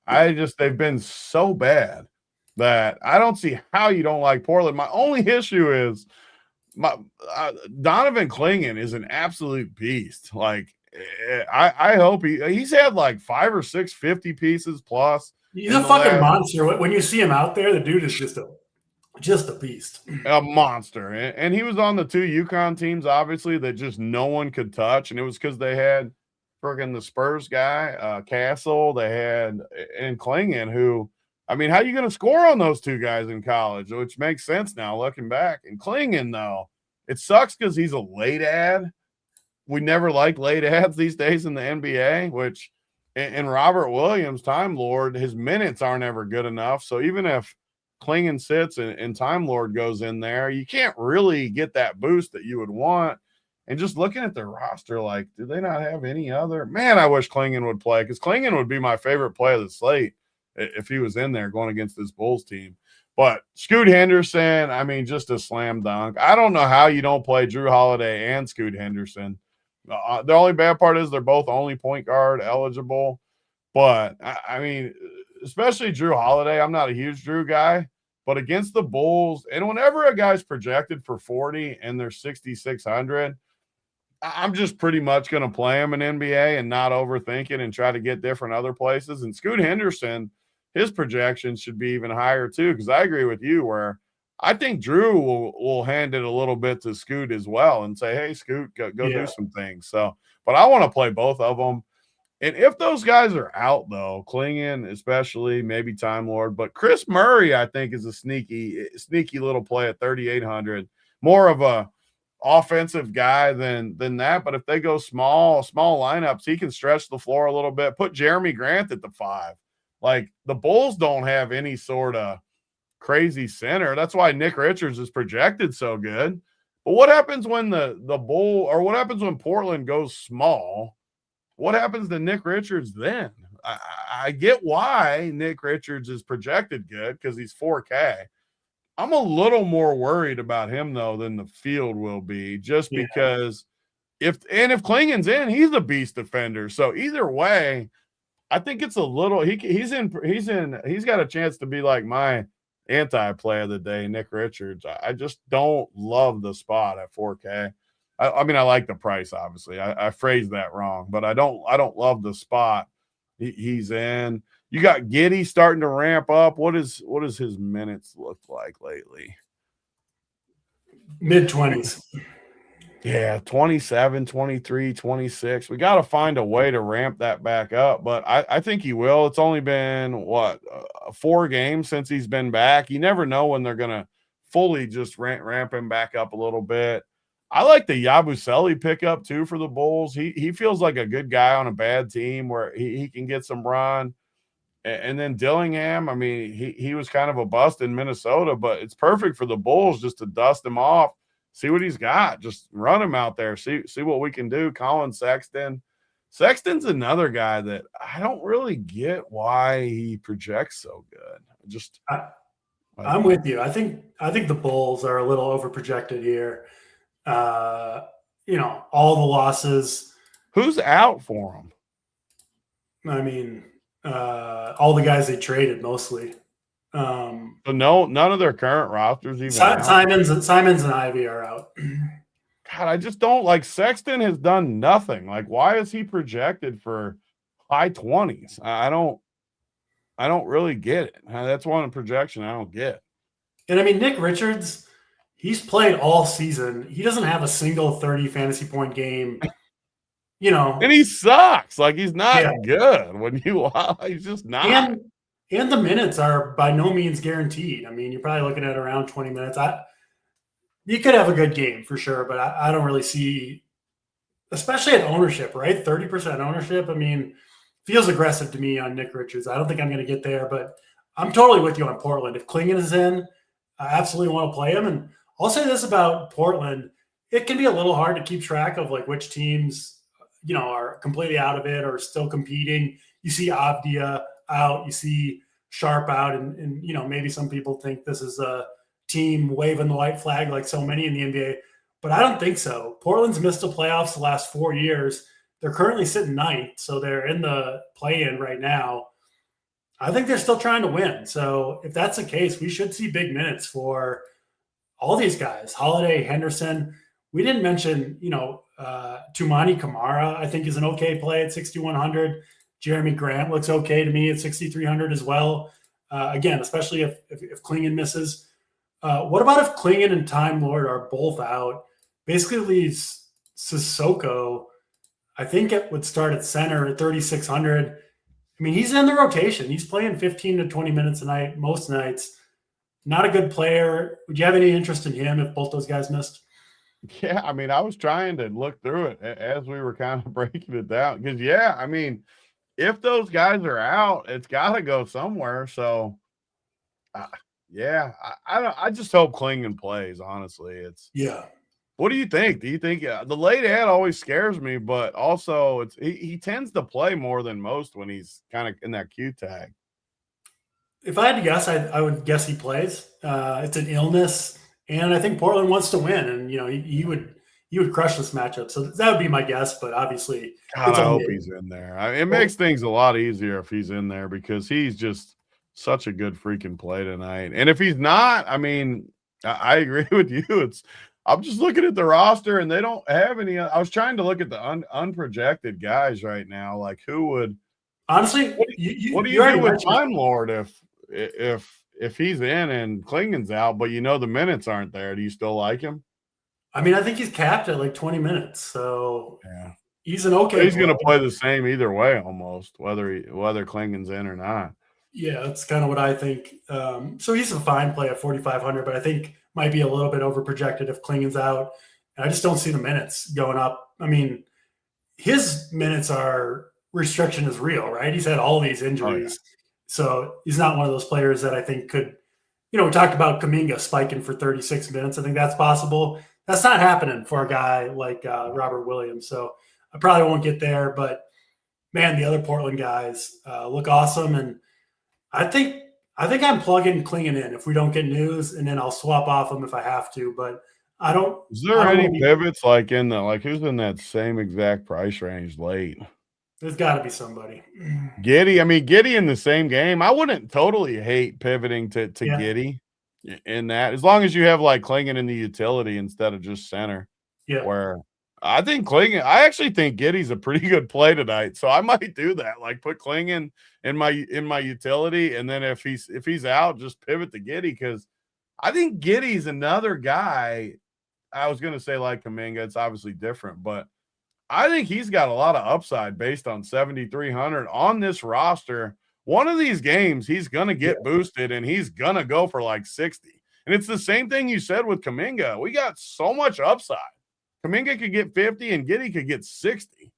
they've been so bad that I don't see how you don't like Portland. My only issue is Donovan Clingan is an absolute beast. Like, I hope he's had like 5 or 6 50 pieces plus. He's a fucking monster. When you see him out there, the dude is just a beast. A monster. And he was on the 2 UConn teams, obviously, that just no one could touch. And it was because they had friggin' the Spurs guy, Castle. They had and Clingan, who, I mean, how are you going to score on those 2 guys in college? Which makes sense now looking back. And Clingan, though, it sucks because he's a late ad. We never like late ads these days in the NBA, which in Robert Williams, Time Lord, his minutes aren't ever good enough. So even if Clingan sits and Time Lord goes in there, you can't really get that boost that you would want. And just looking at their roster, like, do they not have any other? Man, I wish Clingan would play, because Clingan would be my favorite play of the slate if he was in there going against this Bulls team. But Scoot Henderson, I mean, just a slam dunk. I don't know how you don't play Drew Holiday and Scoot Henderson. The only bad part is they're both only point guard eligible. But, I mean, especially Drew Holiday, I'm not a huge Drew guy. But against the Bulls, and whenever a guy's projected for 40 and they're 6,600, I'm just pretty much going to play him in NBA and not overthink it and try to get different other places. And Scoot Henderson, his projections should be even higher too, because I agree with you where I think Drew will hand it a little bit to Scoot as well and say, hey, Scoot, go do some things. So, but I want to play both of them. And if those guys are out, though, Clingan especially, maybe Time Lord, but Chris Murray, I think, is a sneaky little play at 3,800. More of a offensive guy than that. But if they go small lineups, he can stretch the floor a little bit. Put Jeremy Grant at the 5. Like, the Bulls don't have any sort of crazy center. That's why Nick Richards is projected so good. But what happens when what happens when Portland goes small? What happens to Nick Richards then? I get why Nick Richards is projected good because he's 4K. I'm a little more worried about him, though, than the field will be, just because if Clingan's in, he's a beast defender. So either way, I think it's a little he's got a chance to be like my anti-play of the day, Nick Richards. I just don't love the spot at 4K. I mean, I like the price, obviously. I phrased that wrong, but I don't love the spot he's in. You got Giddey starting to ramp up. What is his minutes look like lately? Mid-20s. Yeah, 27, 23, 26. We got to find a way to ramp that back up, but I think he will. It's only been, 4 games since he's been back. You never know when they're going to fully just ramp him back up a little bit. I like the Yabusele pickup, too, for the Bulls. He feels like a good guy on a bad team where he can get some run. And then Dillingham, I mean, he was kind of a bust in Minnesota, but it's perfect for the Bulls just to dust him off, see what he's got, just run him out there, see what we can do. Colin Sexton. Sexton's another guy that I don't really get why he projects so good. I'm with you. I think the Bulls are a little overprojected here. All the losses. Who's out for them? I mean, all the guys they traded mostly. So none of their current rosters even. Simons and Ivy are out. God, I just don't like Sexton has done nothing. Like, why is he projected for high 20s? I don't really get it. That's one projection I don't get. And I mean, Nick Richards, he's played all season. He doesn't have a single 30 fantasy point game. And he sucks. Like, he's not good when he's just not. And the minutes are by no means guaranteed. I mean, you're probably looking at around 20 minutes. You could have a good game for sure, but I don't really see, especially at ownership, right? 30% ownership. I mean, feels aggressive to me on Nick Richards. I don't think I'm going to get there, but I'm totally with you on Portland. If Clingan is in, I absolutely want to play him. And I'll say this about Portland. It can be a little hard to keep track of like which teams are completely out of it or still competing. You see Avdia out, you see Sharp out, and maybe some people think this is a team waving the white flag like so many in the NBA, but I don't think so. Portland's missed the playoffs the last 4 years. They're currently sitting 9th, so they're in the play-in right now. I think they're still trying to win. So if that's the case, we should see big minutes for all these guys, Holiday, Henderson. We didn't mention, Tumani Kamara, I think, is an okay play at 6,100. Jeremy Grant looks okay to me at 6,300 as well. Again, especially if Klingon misses. What about if Klingon and Time Lord are both out? Basically leaves Sissoko, I think it would start at center at 3,600. I mean, he's in the rotation. He's playing 15 to 20 minutes a night, most nights. Not a good player. Would you have any interest in him if both those guys missed? Yeah, I mean, I was trying to look through it as we were kind of breaking it down because, yeah, I mean, if those guys are out, it's got to go somewhere. So, yeah, I just hope Klingon plays. Honestly, Yeah. What do you think? Do you think the late ad always scares me, but also he tends to play more than most when he's kind of in that Q tag. If I had to guess, I would guess he plays. It's an illness, and I think Portland wants to win, and he would crush this matchup. So that would be my guess. But obviously, God, I hope he's in there. It makes things a lot easier if he's in there because he's just such a good freaking play tonight. And if he's not, I mean, I agree with you. I'm just looking at the roster, and they don't have any. I was trying to look at the unprojected guys right now. Like, who would honestly? What do you do with Time Lord if he's in and Klingon's out, but the minutes aren't there? Do you still like him? I mean, I think he's capped at like 20 minutes, so yeah, he's an okay. He's going to play the same either way, almost whether Klingon's in or not. Yeah, that's kind of what I think. So he's a fine play at 4,500, but I think might be a little bit overprojected if Klingon's out. And I just don't see the minutes going up. I mean, his minutes restriction is real, right? He's had all these injuries. Oh, yeah. So he's not one of those players that I think could, we talked about Kuminga spiking for 36 minutes. I think that's possible. That's not happening for a guy like Robert Williams. So I probably won't get there, but man, the other Portland guys look awesome. And I think I'm plugging Klingon in if we don't get news, and then I'll swap off them if I have to. But I don't. Is there any pivots like who's in that same exact price range late? There's got to be somebody. Giddey. I mean, Giddey in the same game. I wouldn't totally hate pivoting to Giddey in that, as long as you have like Klingon in the utility instead of just center. Yeah. Where I think Klingon. I actually think Giddey's a pretty good play tonight, so I might do that. Like put Klingon in my utility, and then if he's out, just pivot to Giddey, because I think Giddey's another guy. I was going to say like Kuminga. It's obviously different, but I think he's got a lot of upside based on 7,300 on this roster. One of these games, he's going to get boosted, and he's going to go for like 60. And it's the same thing you said with Kuminga. We got so much upside. Kuminga could get 50, and Giddey could get 60.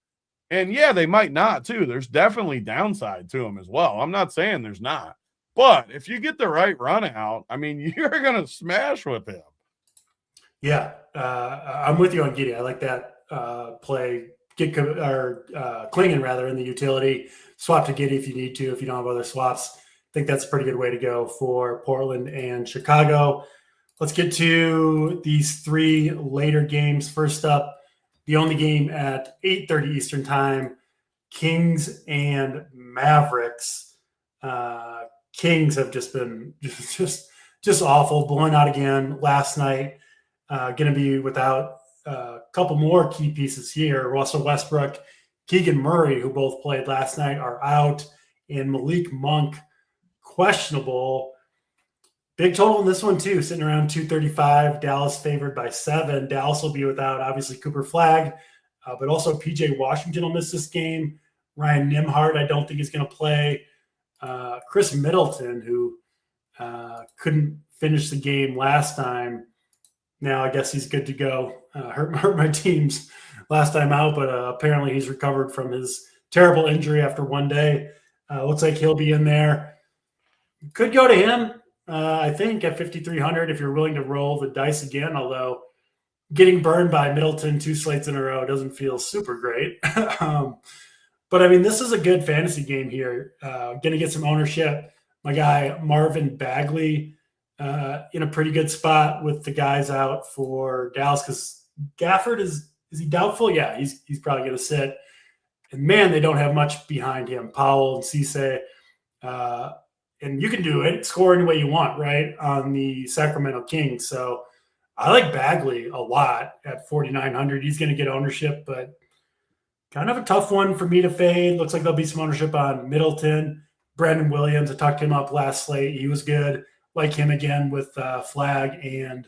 And, yeah, they might not, too. There's definitely downside to him as well. I'm not saying there's not. But if you get the right run out, I mean, you're going to smash with him. Yeah, I'm with you on Giddey. I like that. Play Klingon rather in the utility, swap to Giddey if you need to, if you don't have other swaps. I think that's a pretty good way to go for Portland and Chicago. Let's get to these three later games. First up, the only game at 8:30 Eastern time, Kings and Mavericks. Kings have just been just awful, blowing out again last night. Going to be without a couple more key pieces here. Russell Westbrook, Keegan Murray, who both played last night, are out, and Malik Monk questionable. Big total in this one too, sitting around 235. Dallas favored by 7. Dallas will be without obviously Cooper Flagg, but also PJ Washington will miss this game. Ryan Nembhard, I don't think is going to play. Chris Middleton, who couldn't finish the game last time. Now I guess he's good to go. Hurt my teams last time out, but apparently he's recovered from his terrible injury after one day. Looks like he'll be in there. Could go to him, I think, at 5,300 if you're willing to roll the dice again, although getting burned by Middleton 2 slates in a row doesn't feel super great. But, I mean, this is a good fantasy game here. Going to get some ownership. My guy Marvin Bagley in a pretty good spot with the guys out for Dallas, because Gafford is he doubtful? Yeah, he's probably going to sit. And, man, they don't have much behind him. Powell and Cisse. And you can do it, score any way you want, right, on the Sacramento Kings. So I like Bagley a lot at 4,900. He's going to get ownership, but kind of a tough one for me to fade. Looks like there'll be some ownership on Middleton. Brandon Williams, I talked him up last slate. He was good. Like him again with Flag and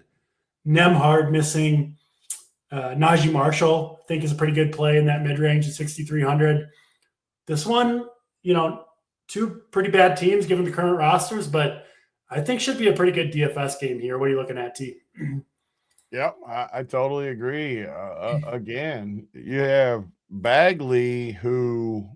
Nemhard missing. Najee Marshall, I think, is a pretty good play in that mid-range at 6,300. This one, two pretty bad teams given the current rosters, but I think should be a pretty good DFS game here. What are you looking at, T? Yep, I totally agree. Again, you have Bagley, who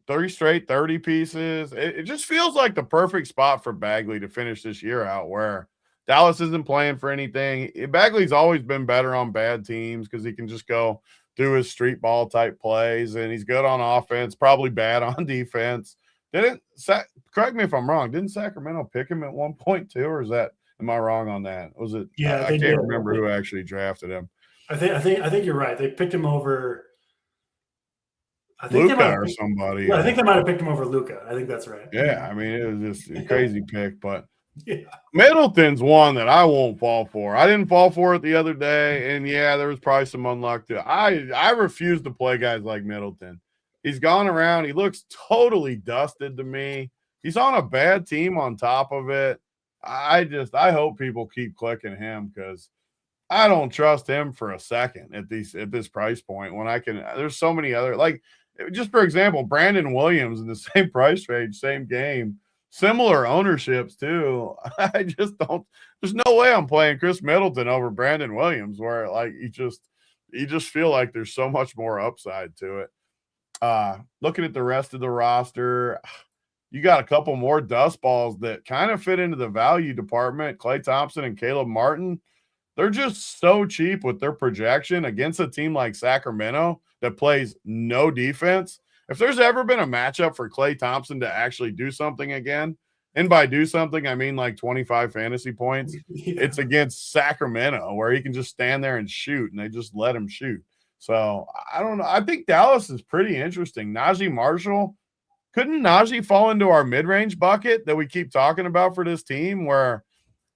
30 straight 30 pieces. It just feels like the perfect spot for Bagley to finish this year out, where Dallas isn't playing for anything. Bagley's always been better on bad teams because he can just go do his street ball type plays, and he's good on offense, probably bad on defense. Correct me if I'm wrong, didn't Sacramento pick him at 1.2, or is that, am I wrong on that? Was it? Yeah, I can't remember who actually drafted him. I think you're right. They picked him over Luka or somebody. Yeah, I think they might have picked him over Luka. I think that's right. Yeah, I mean, it was just a crazy pick, but yeah. Middleton's one that I won't fall for. I didn't fall for it the other day, and yeah, there was probably some unluck too. I refuse to play guys like Middleton. He's gone around. He looks totally dusted to me. He's on a bad team on top of it. I hope people keep clicking him, because I don't trust him for a second at this price point, when I can. There's so many other, like, just for example, Brandon Williams in the same price range, same game, similar ownerships too. I just don't. There's no way I'm playing Chris Middleton over Brandon Williams, where like you just feel like there's so much more upside to it. Looking at the rest of the roster, you got a couple more dust balls that kind of fit into the value department. Klay Thompson and Caleb Martin, they're just so cheap with their projection against a team like Sacramento that plays no defense. If there's ever been a matchup for Klay Thompson to actually do something again, and by do something, I mean like 25 fantasy points, it's against Sacramento, where he can just stand there and shoot, and they just let him shoot. So I don't know. I think Dallas is pretty interesting. Najee Marshall, couldn't Najee fall into our mid-range bucket that we keep talking about for this team, where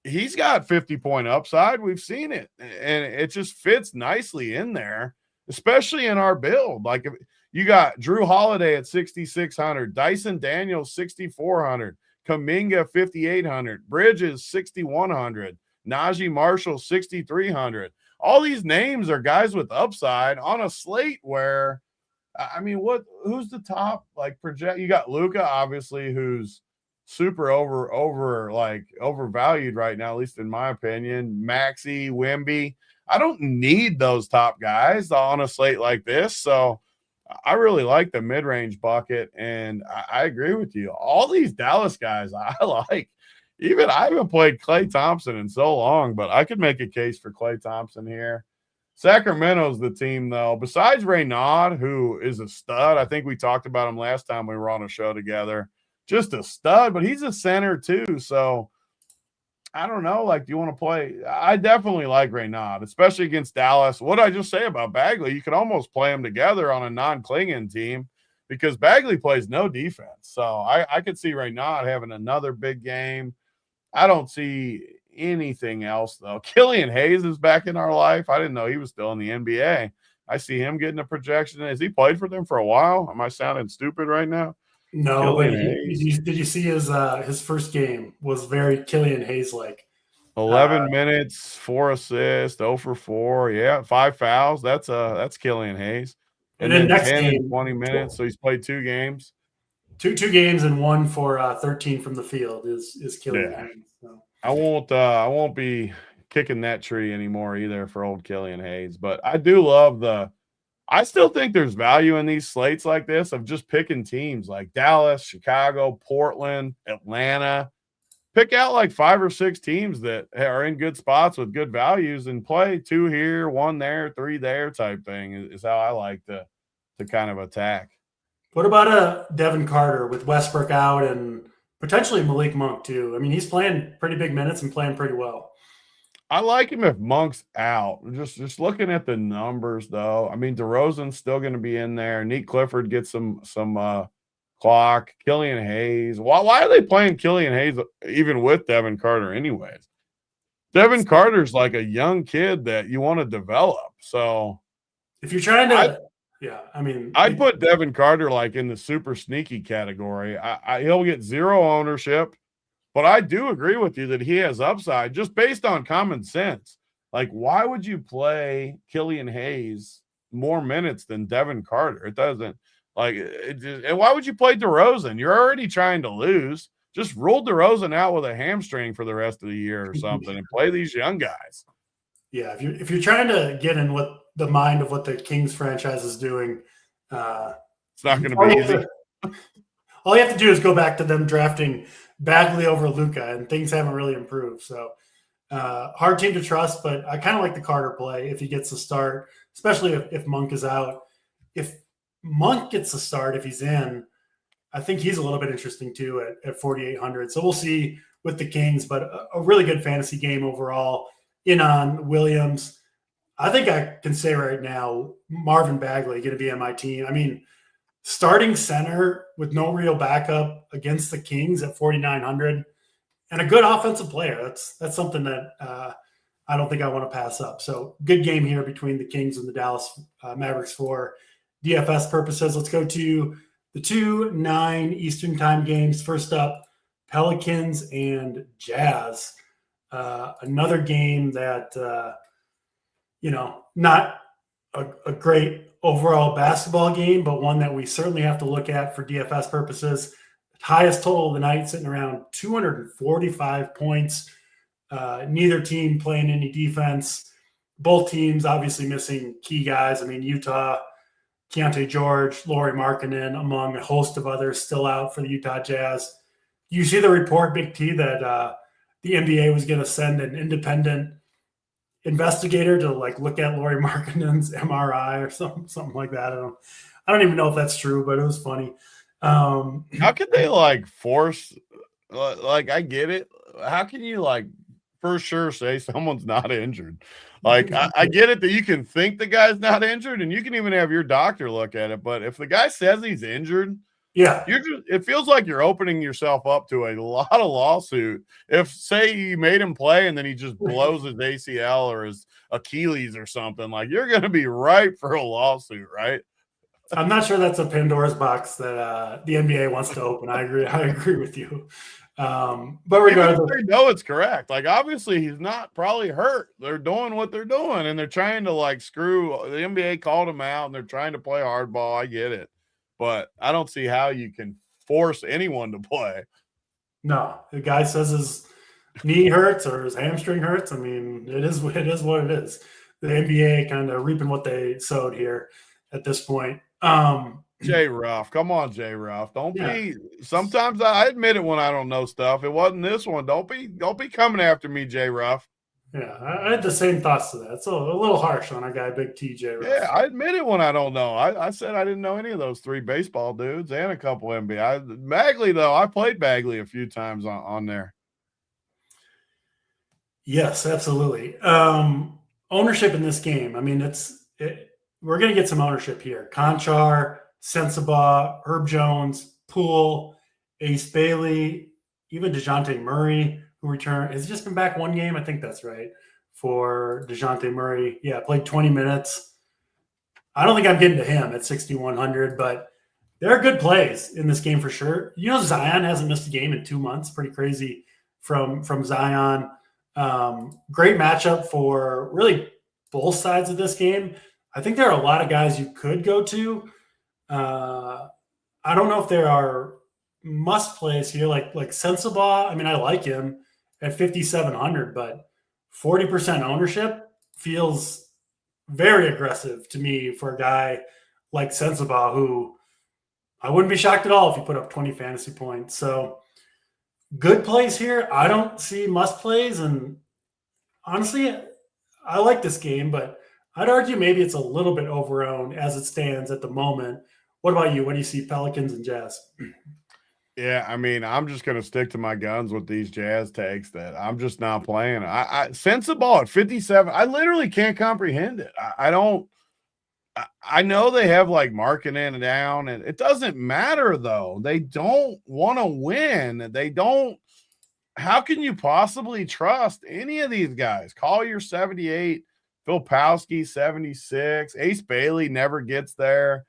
he's got 50-point upside? We've seen it, and it just fits nicely in there, especially in our build. Like, if you got Drew Holiday at 6,600, Dyson Daniels 6,400, Kuminga 5,800, Bridges 6,100, Najee Marshall 6,300. All these names are guys with upside on a slate where, I mean, who's the top like project? You got Luka, obviously, who's super overvalued right now, at least in my opinion. Maxey, Wemby. I don't need those top guys on a slate like this. So I really like the mid-range bucket, and I agree with you. All these Dallas guys I like. I haven't played Klay Thompson in so long, but I could make a case for Klay Thompson here. Sacramento's the team, though. Besides Reynaud, who is a stud, I think we talked about him last time we were on a show together. Just a stud, but he's a center too. So I don't know. Like, do you want to play? I definitely like Reynaud, especially against Dallas. What did I just say about Bagley? You could almost play them together on a non-clinging team, because Bagley plays no defense. So I could see Reynaud having another big game. I don't see anything else, though. Killian Hayes is back in our life. I didn't know he was still in the NBA. I see him getting a projection. Has he played for them for a while? Am I sounding stupid right now? No, but did you see his first game was very Killian Hayes-like. 11 minutes, 4 assists, 0 for 4. Yeah, 5 fouls. That's Killian Hayes. And then next 10 game, and 20 minutes. So he's played 2 games. Two games and 1 for 13 from the field is Killian Hayes. So. I won't be kicking that tree anymore either for old Killian Hayes. But I do love I still think there's value in these slates like this of just picking teams like Dallas, Chicago, Portland, Atlanta. Pick out like 5 or 6 teams that are in good spots with good values and play 2 here, 1 there, 3 there type thing is how I like to kind of attack. What about Devin Carter with Westbrook out and potentially Malik Monk too? I mean, he's playing pretty big minutes and playing pretty well. I like him if Monk's out. Just looking at the numbers, though. I mean, DeRozan's still going to be in there. Nick Clifford gets some clock. Killian Hayes. Why are they playing Killian Hayes even with Devin Carter anyways? Devin Carter's like a young kid that you want to develop. So if you're trying to, I'd put Devin Carter like in the super sneaky category. He'll get zero ownership, but I do agree with you that he has upside just based on common sense. Like, why would you play Killian Hayes more minutes than Devin Carter? It doesn't and why would you play DeRozan? You're already trying to lose. Just rule DeRozan out with a hamstring for the rest of the year or something and play these young guys. Yeah, if you're trying to get in what the mind of what the Kings franchise is doing, it's not going to be easy. All you have to do is go back to them drafting Bagley over Luka, and things haven't really improved. So hard team to trust, but I kind of like the Carter play if he gets the start, especially if Monk is out. If Monk gets the start, if he's in, I think he's a little bit interesting too at 4,800. So we'll see with the Kings, but a really good fantasy game overall. In on Williams. I think I can say right now, Marvin Bagley going to be on my team. I mean, starting center with no real backup against the Kings at 4,900 and a good offensive player. That's something that I don't think I want to pass up. So good game here between the Kings and the Dallas Mavericks for DFS purposes. Let's go to the 2-9 Eastern time games. First up, Pelicans and Jazz. Another game that, not a great overall basketball game, but one that we certainly have to look at for DFS purposes. Highest total of the night, sitting around 245 points. Neither team playing any defense. Both teams obviously missing key guys. I mean, Utah, Keontae George, Lauri Markkanen, among a host of others still out for the Utah Jazz. You see the report, Big T, that the NBA was going to send an independent investigator to look at Lauri Markkanen's MRI or something like that. I don't even know if that's true, but it was funny. How could they force? I get it. How can you for sure say someone's not injured? I get it that you can think the guy's not injured, and you can even have your doctor look at it. But if the guy says he's injured, yeah, it feels like you're opening yourself up to a lot of lawsuit. If say you made him play and then he just blows his ACL or his Achilles or something, you're going to be ripe for a lawsuit, right? I'm not sure that's a Pandora's box that the NBA wants to open. I agree with you. But regardless, they know it's correct. Obviously he's not probably hurt. They're doing what they're doing and they're trying to screw. The NBA called him out and they're trying to play hardball. I get it. But I don't see how you can force anyone to play. No, the guy says his knee hurts or his hamstring hurts. I mean, it is what it is. The NBA kind of reaping what they sowed here at this point. Jay Ruff, come on, Jay Ruff. Don't be. Sometimes I admit it when I don't know stuff. It wasn't this one. Don't be coming after me, Jay Ruff. Yeah, I had the same thoughts to that. It's a little harsh on our guy, Big TJ Ruff. Yeah, I admit it when I don't know. I said I didn't know any of those three baseball dudes and a couple NBA. Bagley, though, I played Bagley a few times on there. Yes, absolutely. Ownership in this game. I mean, we're going to get some ownership here. Conchar, Sensabaugh, Herb Jones, Poole, Ace Bailey, even DeJounte Murray, who returned. Has just been back one game? I think that's right. For DeJounte Murray. Yeah, played 20 minutes. I don't think I'm getting to him at 6,100, but there are good plays in this game for sure. Zion hasn't missed a game in 2 months. Pretty crazy from Zion. Great matchup for really both sides of this game. I think there are a lot of guys you could go to. I don't know if there are must plays here like Sensabaugh. I mean, I like him at 5,700, but 40% ownership feels very aggressive to me for a guy like Sensabaugh, who I wouldn't be shocked at all if he put up 20 fantasy points. So good plays here. I don't see must plays, and honestly, I like this game, but I'd argue maybe it's a little bit overowned as it stands at the moment. What about you? What do you see Pelicans and Jazz? Yeah, I mean, I'm just going to stick to my guns with these Jazz takes that I'm just not playing. I Sensabaugh at 57, I literally can't comprehend it. I know they have marking in and down, and it doesn't matter though. They don't want to win. They don't. how can you possibly trust any of these guys? Collier 78, Filipowski 76, Ace Bailey never gets there.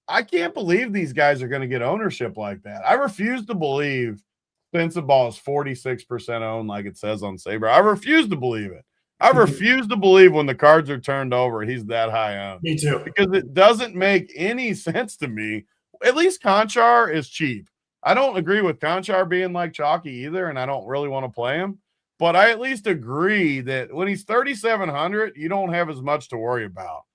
I can't believe these guys are going to get ownership like that. I refuse to believe Ball is 46% owned like it says on Saber. I refuse to believe it. I refuse to believe when the cards are turned over, he's that high owned. Me too. Because it doesn't make any sense to me. At least Conchar is cheap. I don't agree with Conchar being like chalky either, and I don't really want to play him. But I at least agree that when he's 3,700, you don't have as much to worry about.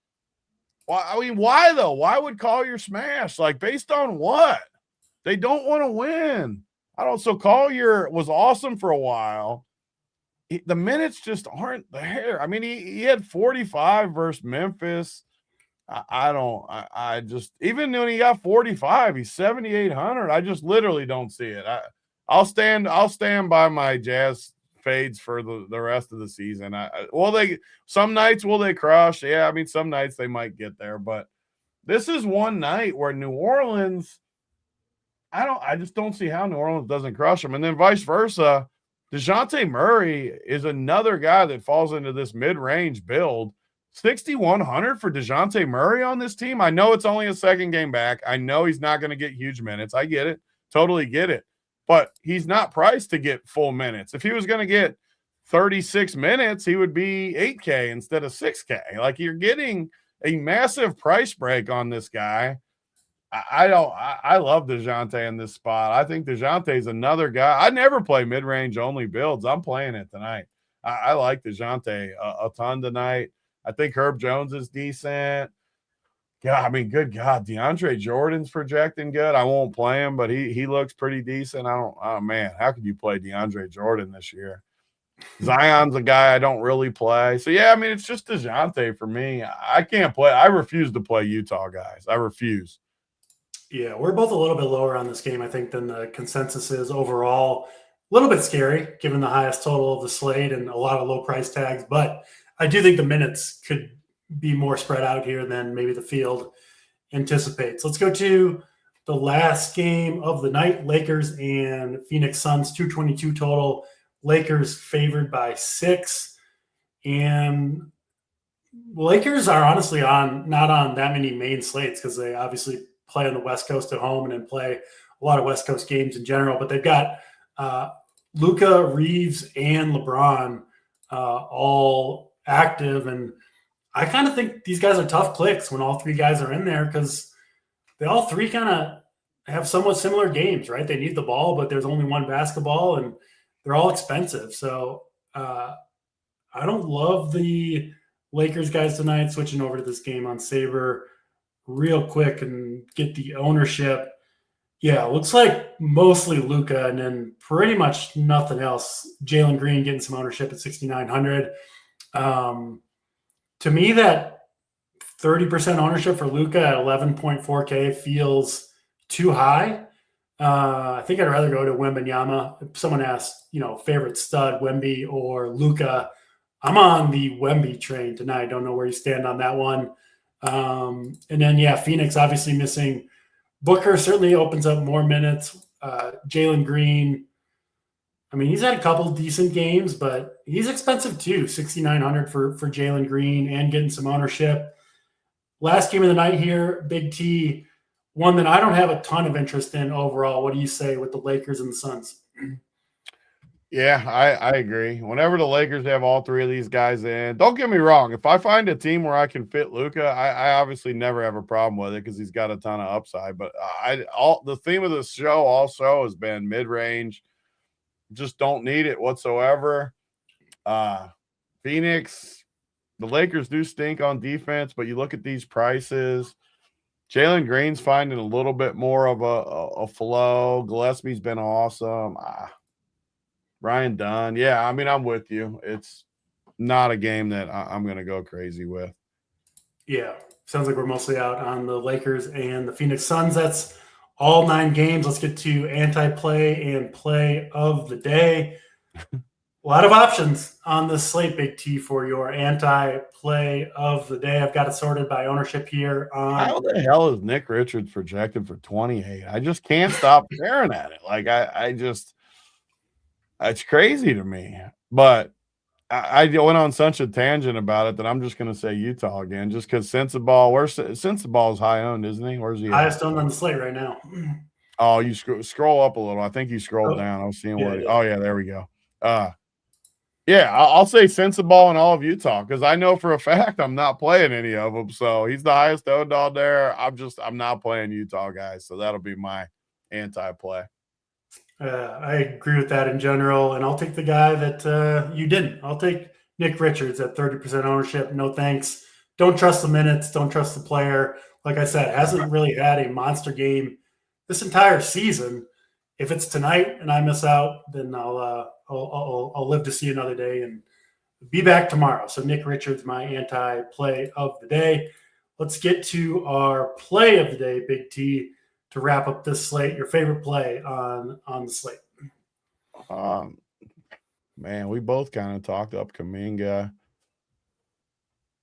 Why? I mean, why though? Why would Collier smash? Like, based on what? They don't want to win. I don't. So Collier was awesome for a while. The minutes just aren't there. I mean, he had 45 versus Memphis. I just, even when he got 45, he's 7,800. I just literally don't see it. I'll stand by my Jazz fades for the rest of the season. Some nights will they crush? Yeah, I mean, some nights they might get there, but this is one night where New Orleans, I just don't see how New Orleans doesn't crush them. And then vice versa, DeJounte Murray is another guy that falls into this mid-range build. 6,100 for DeJounte Murray on this team. I know it's only a second game back. I know he's not going to get huge minutes. I get it. Totally get it. But he's not priced to get full minutes. If he was going to get 36 minutes, he would be 8K instead of 6K. Like, you're getting a massive price break on this guy. I love DeJounte in this spot. I think DeJounte is another guy. I never play mid-range only builds. I'm playing it tonight. I like DeJounte a ton tonight. I think Herb Jones is decent. Yeah, I mean, good God, DeAndre Jordan's projecting good. I won't play him, but he looks pretty decent. Man, how could you play DeAndre Jordan this year? Zion's a guy I don't really play. So, yeah, I mean, it's just DeJounte for me. I can't play. I refuse to play Utah guys. I refuse. Yeah, we're both a little bit lower on this game, I think, than the consensus is overall. A little bit scary, given the highest total of the slate and a lot of low price tags. But I do think the minutes could be more spread out here than maybe the field anticipates. Let's go to the last game of the night, Lakers and Phoenix Suns, 222 total. Lakers favored by 6. And Lakers are honestly not on that many main slates because they obviously play on the West Coast at home and then play a lot of West Coast games in general. But they've got Luka, Reeves, and LeBron all active. And I kind of think these guys are tough clicks when all three guys are in there because they all three kind of have somewhat similar games, right? They need the ball, but there's only one basketball, and they're all expensive. So I don't love the Lakers guys tonight. Switching over to this game on Saber real quick and get the ownership. Yeah, looks like mostly Luka and then pretty much nothing else. Jalen Green getting some ownership at 6,900. To me, that 30% ownership for Luka at 11.4K feels too high. I think I'd rather go to Wembanyama. If someone asked, favorite stud, Wemby or Luka, I'm on the Wemby train tonight. Don't know where you stand on that one. And then, Phoenix obviously missing Booker certainly opens up more minutes. Jalen Green, I mean, he's had a couple decent games, but he's expensive too. 6,900 for Jalen Green and getting some ownership. Last game of the night here, Big T, one that I don't have a ton of interest in overall. What do you say with the Lakers and the Suns? Yeah, I agree. Whenever the Lakers have all three of these guys in, don't get me wrong. If I find a team where I can fit Luka, I obviously never have a problem with it because he's got a ton of upside. But the theme of the show also has been mid-range. Just don't need it whatsoever. Phoenix, the Lakers do stink on defense, but you look at these prices. Jalen Green's finding a little bit more of a flow. Gillespie's been awesome. Ryan Dunn. Yeah, I mean, I'm with you. It's not a game that I'm going to go crazy with. Yeah, sounds like we're mostly out on the Lakers and the Phoenix Suns. That's all 9 games. Let's get to anti-play and play of the day. A lot of options on the slate, Big T, for your anti-play of the day. I've got it sorted by ownership here. How the hell is Nick Richards projected for 28? I just can't stop staring at it. Like, It's crazy to me. But I went on such a tangent about it that I'm just going to say Utah again, just because Sensabaugh is high owned, isn't he? Where's he at? Highest owned on the slate right now. Oh, you scroll up a little. I think you scrolled Oh, down. I was seeing yeah, what. yeah. Oh yeah, there we go. Yeah, I'll say Sensabaugh in all of Utah because I know for a fact I'm not playing any of them. So he's the highest owned on there. I'm not playing Utah guys. So that'll be my anti-play. I agree with that in general, and I'll take the guy that you didn't. I'll take Nick Richards at 30% ownership. No thanks. Don't trust the minutes. Don't trust the player. Like I said, hasn't really had a monster game this entire season. If it's tonight and I miss out, then I'll live to see another day and be back tomorrow. So Nick Richards, my anti-play of the day. Let's get to our play of the day, Big T, to wrap up this slate. Your favorite play on the slate? Man, we both kind of talked up Kuminga.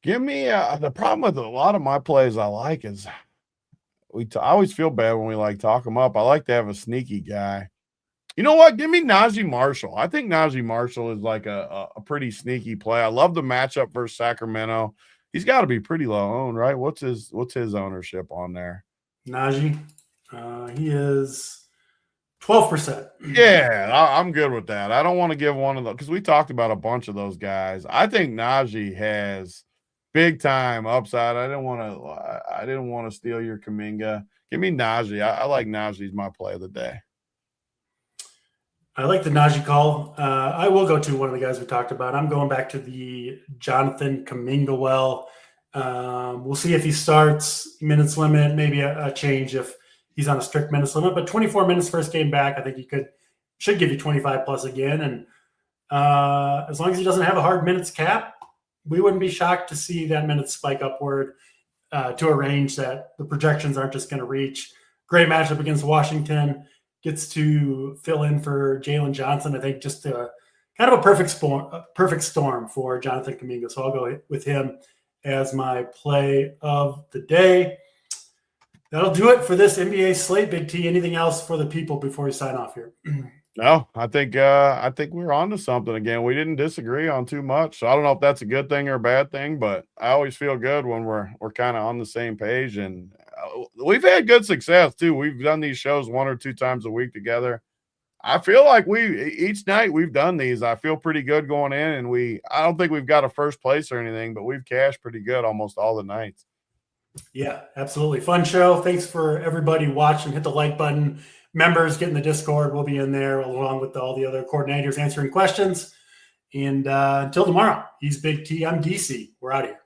Give me the problem with a lot of my plays I like is I always feel bad when we like talk them up. I like to have a sneaky guy. You know what? Give me Najee Marshall. I think Najee Marshall is like a pretty sneaky play. I love the matchup versus Sacramento. He's got to be pretty low owned, right? What's his ownership on there? Najee, he is 12%. Yeah, I'm good with that. I don't want to give one of those because we talked about a bunch of those guys. I think Najee has big time upside. I didn't want to steal your Kuminga. Give me Najee. I like Najee's my play of the day. I like the Najee call. I will go to one of the guys we talked about. I'm going back to the Jonathan Kuminga well. We'll see if he starts, minutes limit, maybe a change if he's on a strict minutes limit. But 24 minutes first game back, I think he should give you 25 plus again. And as long as he doesn't have a hard minutes cap, we wouldn't be shocked to see that minutes spike upward to a range that the projections aren't just going to reach. Great matchup against Washington. Gets to fill in for Jalen Johnson. I think just kind of a perfect storm for Jonathan Kuminga. So I'll go with him as my play of the day. That'll do it for this NBA slate, Big T. Anything else for the people before we sign off here? No, I think we're on to something again. We didn't disagree on too much. So I don't know if that's a good thing or a bad thing, but I always feel good when we're kind of on the same page. And we've had good success too. We've done these shows 1 or 2 times a week together. I feel like each night we've done these. I feel pretty good going in, and I don't think we've got a first place or anything, but we've cashed pretty good almost all the nights. Yeah, absolutely. Fun show. Thanks for everybody watching. Hit the like button. Members, get in the Discord. We'll be in there along with all the other coordinators answering questions. And until tomorrow, he's Big T. I'm DC. We're out of here.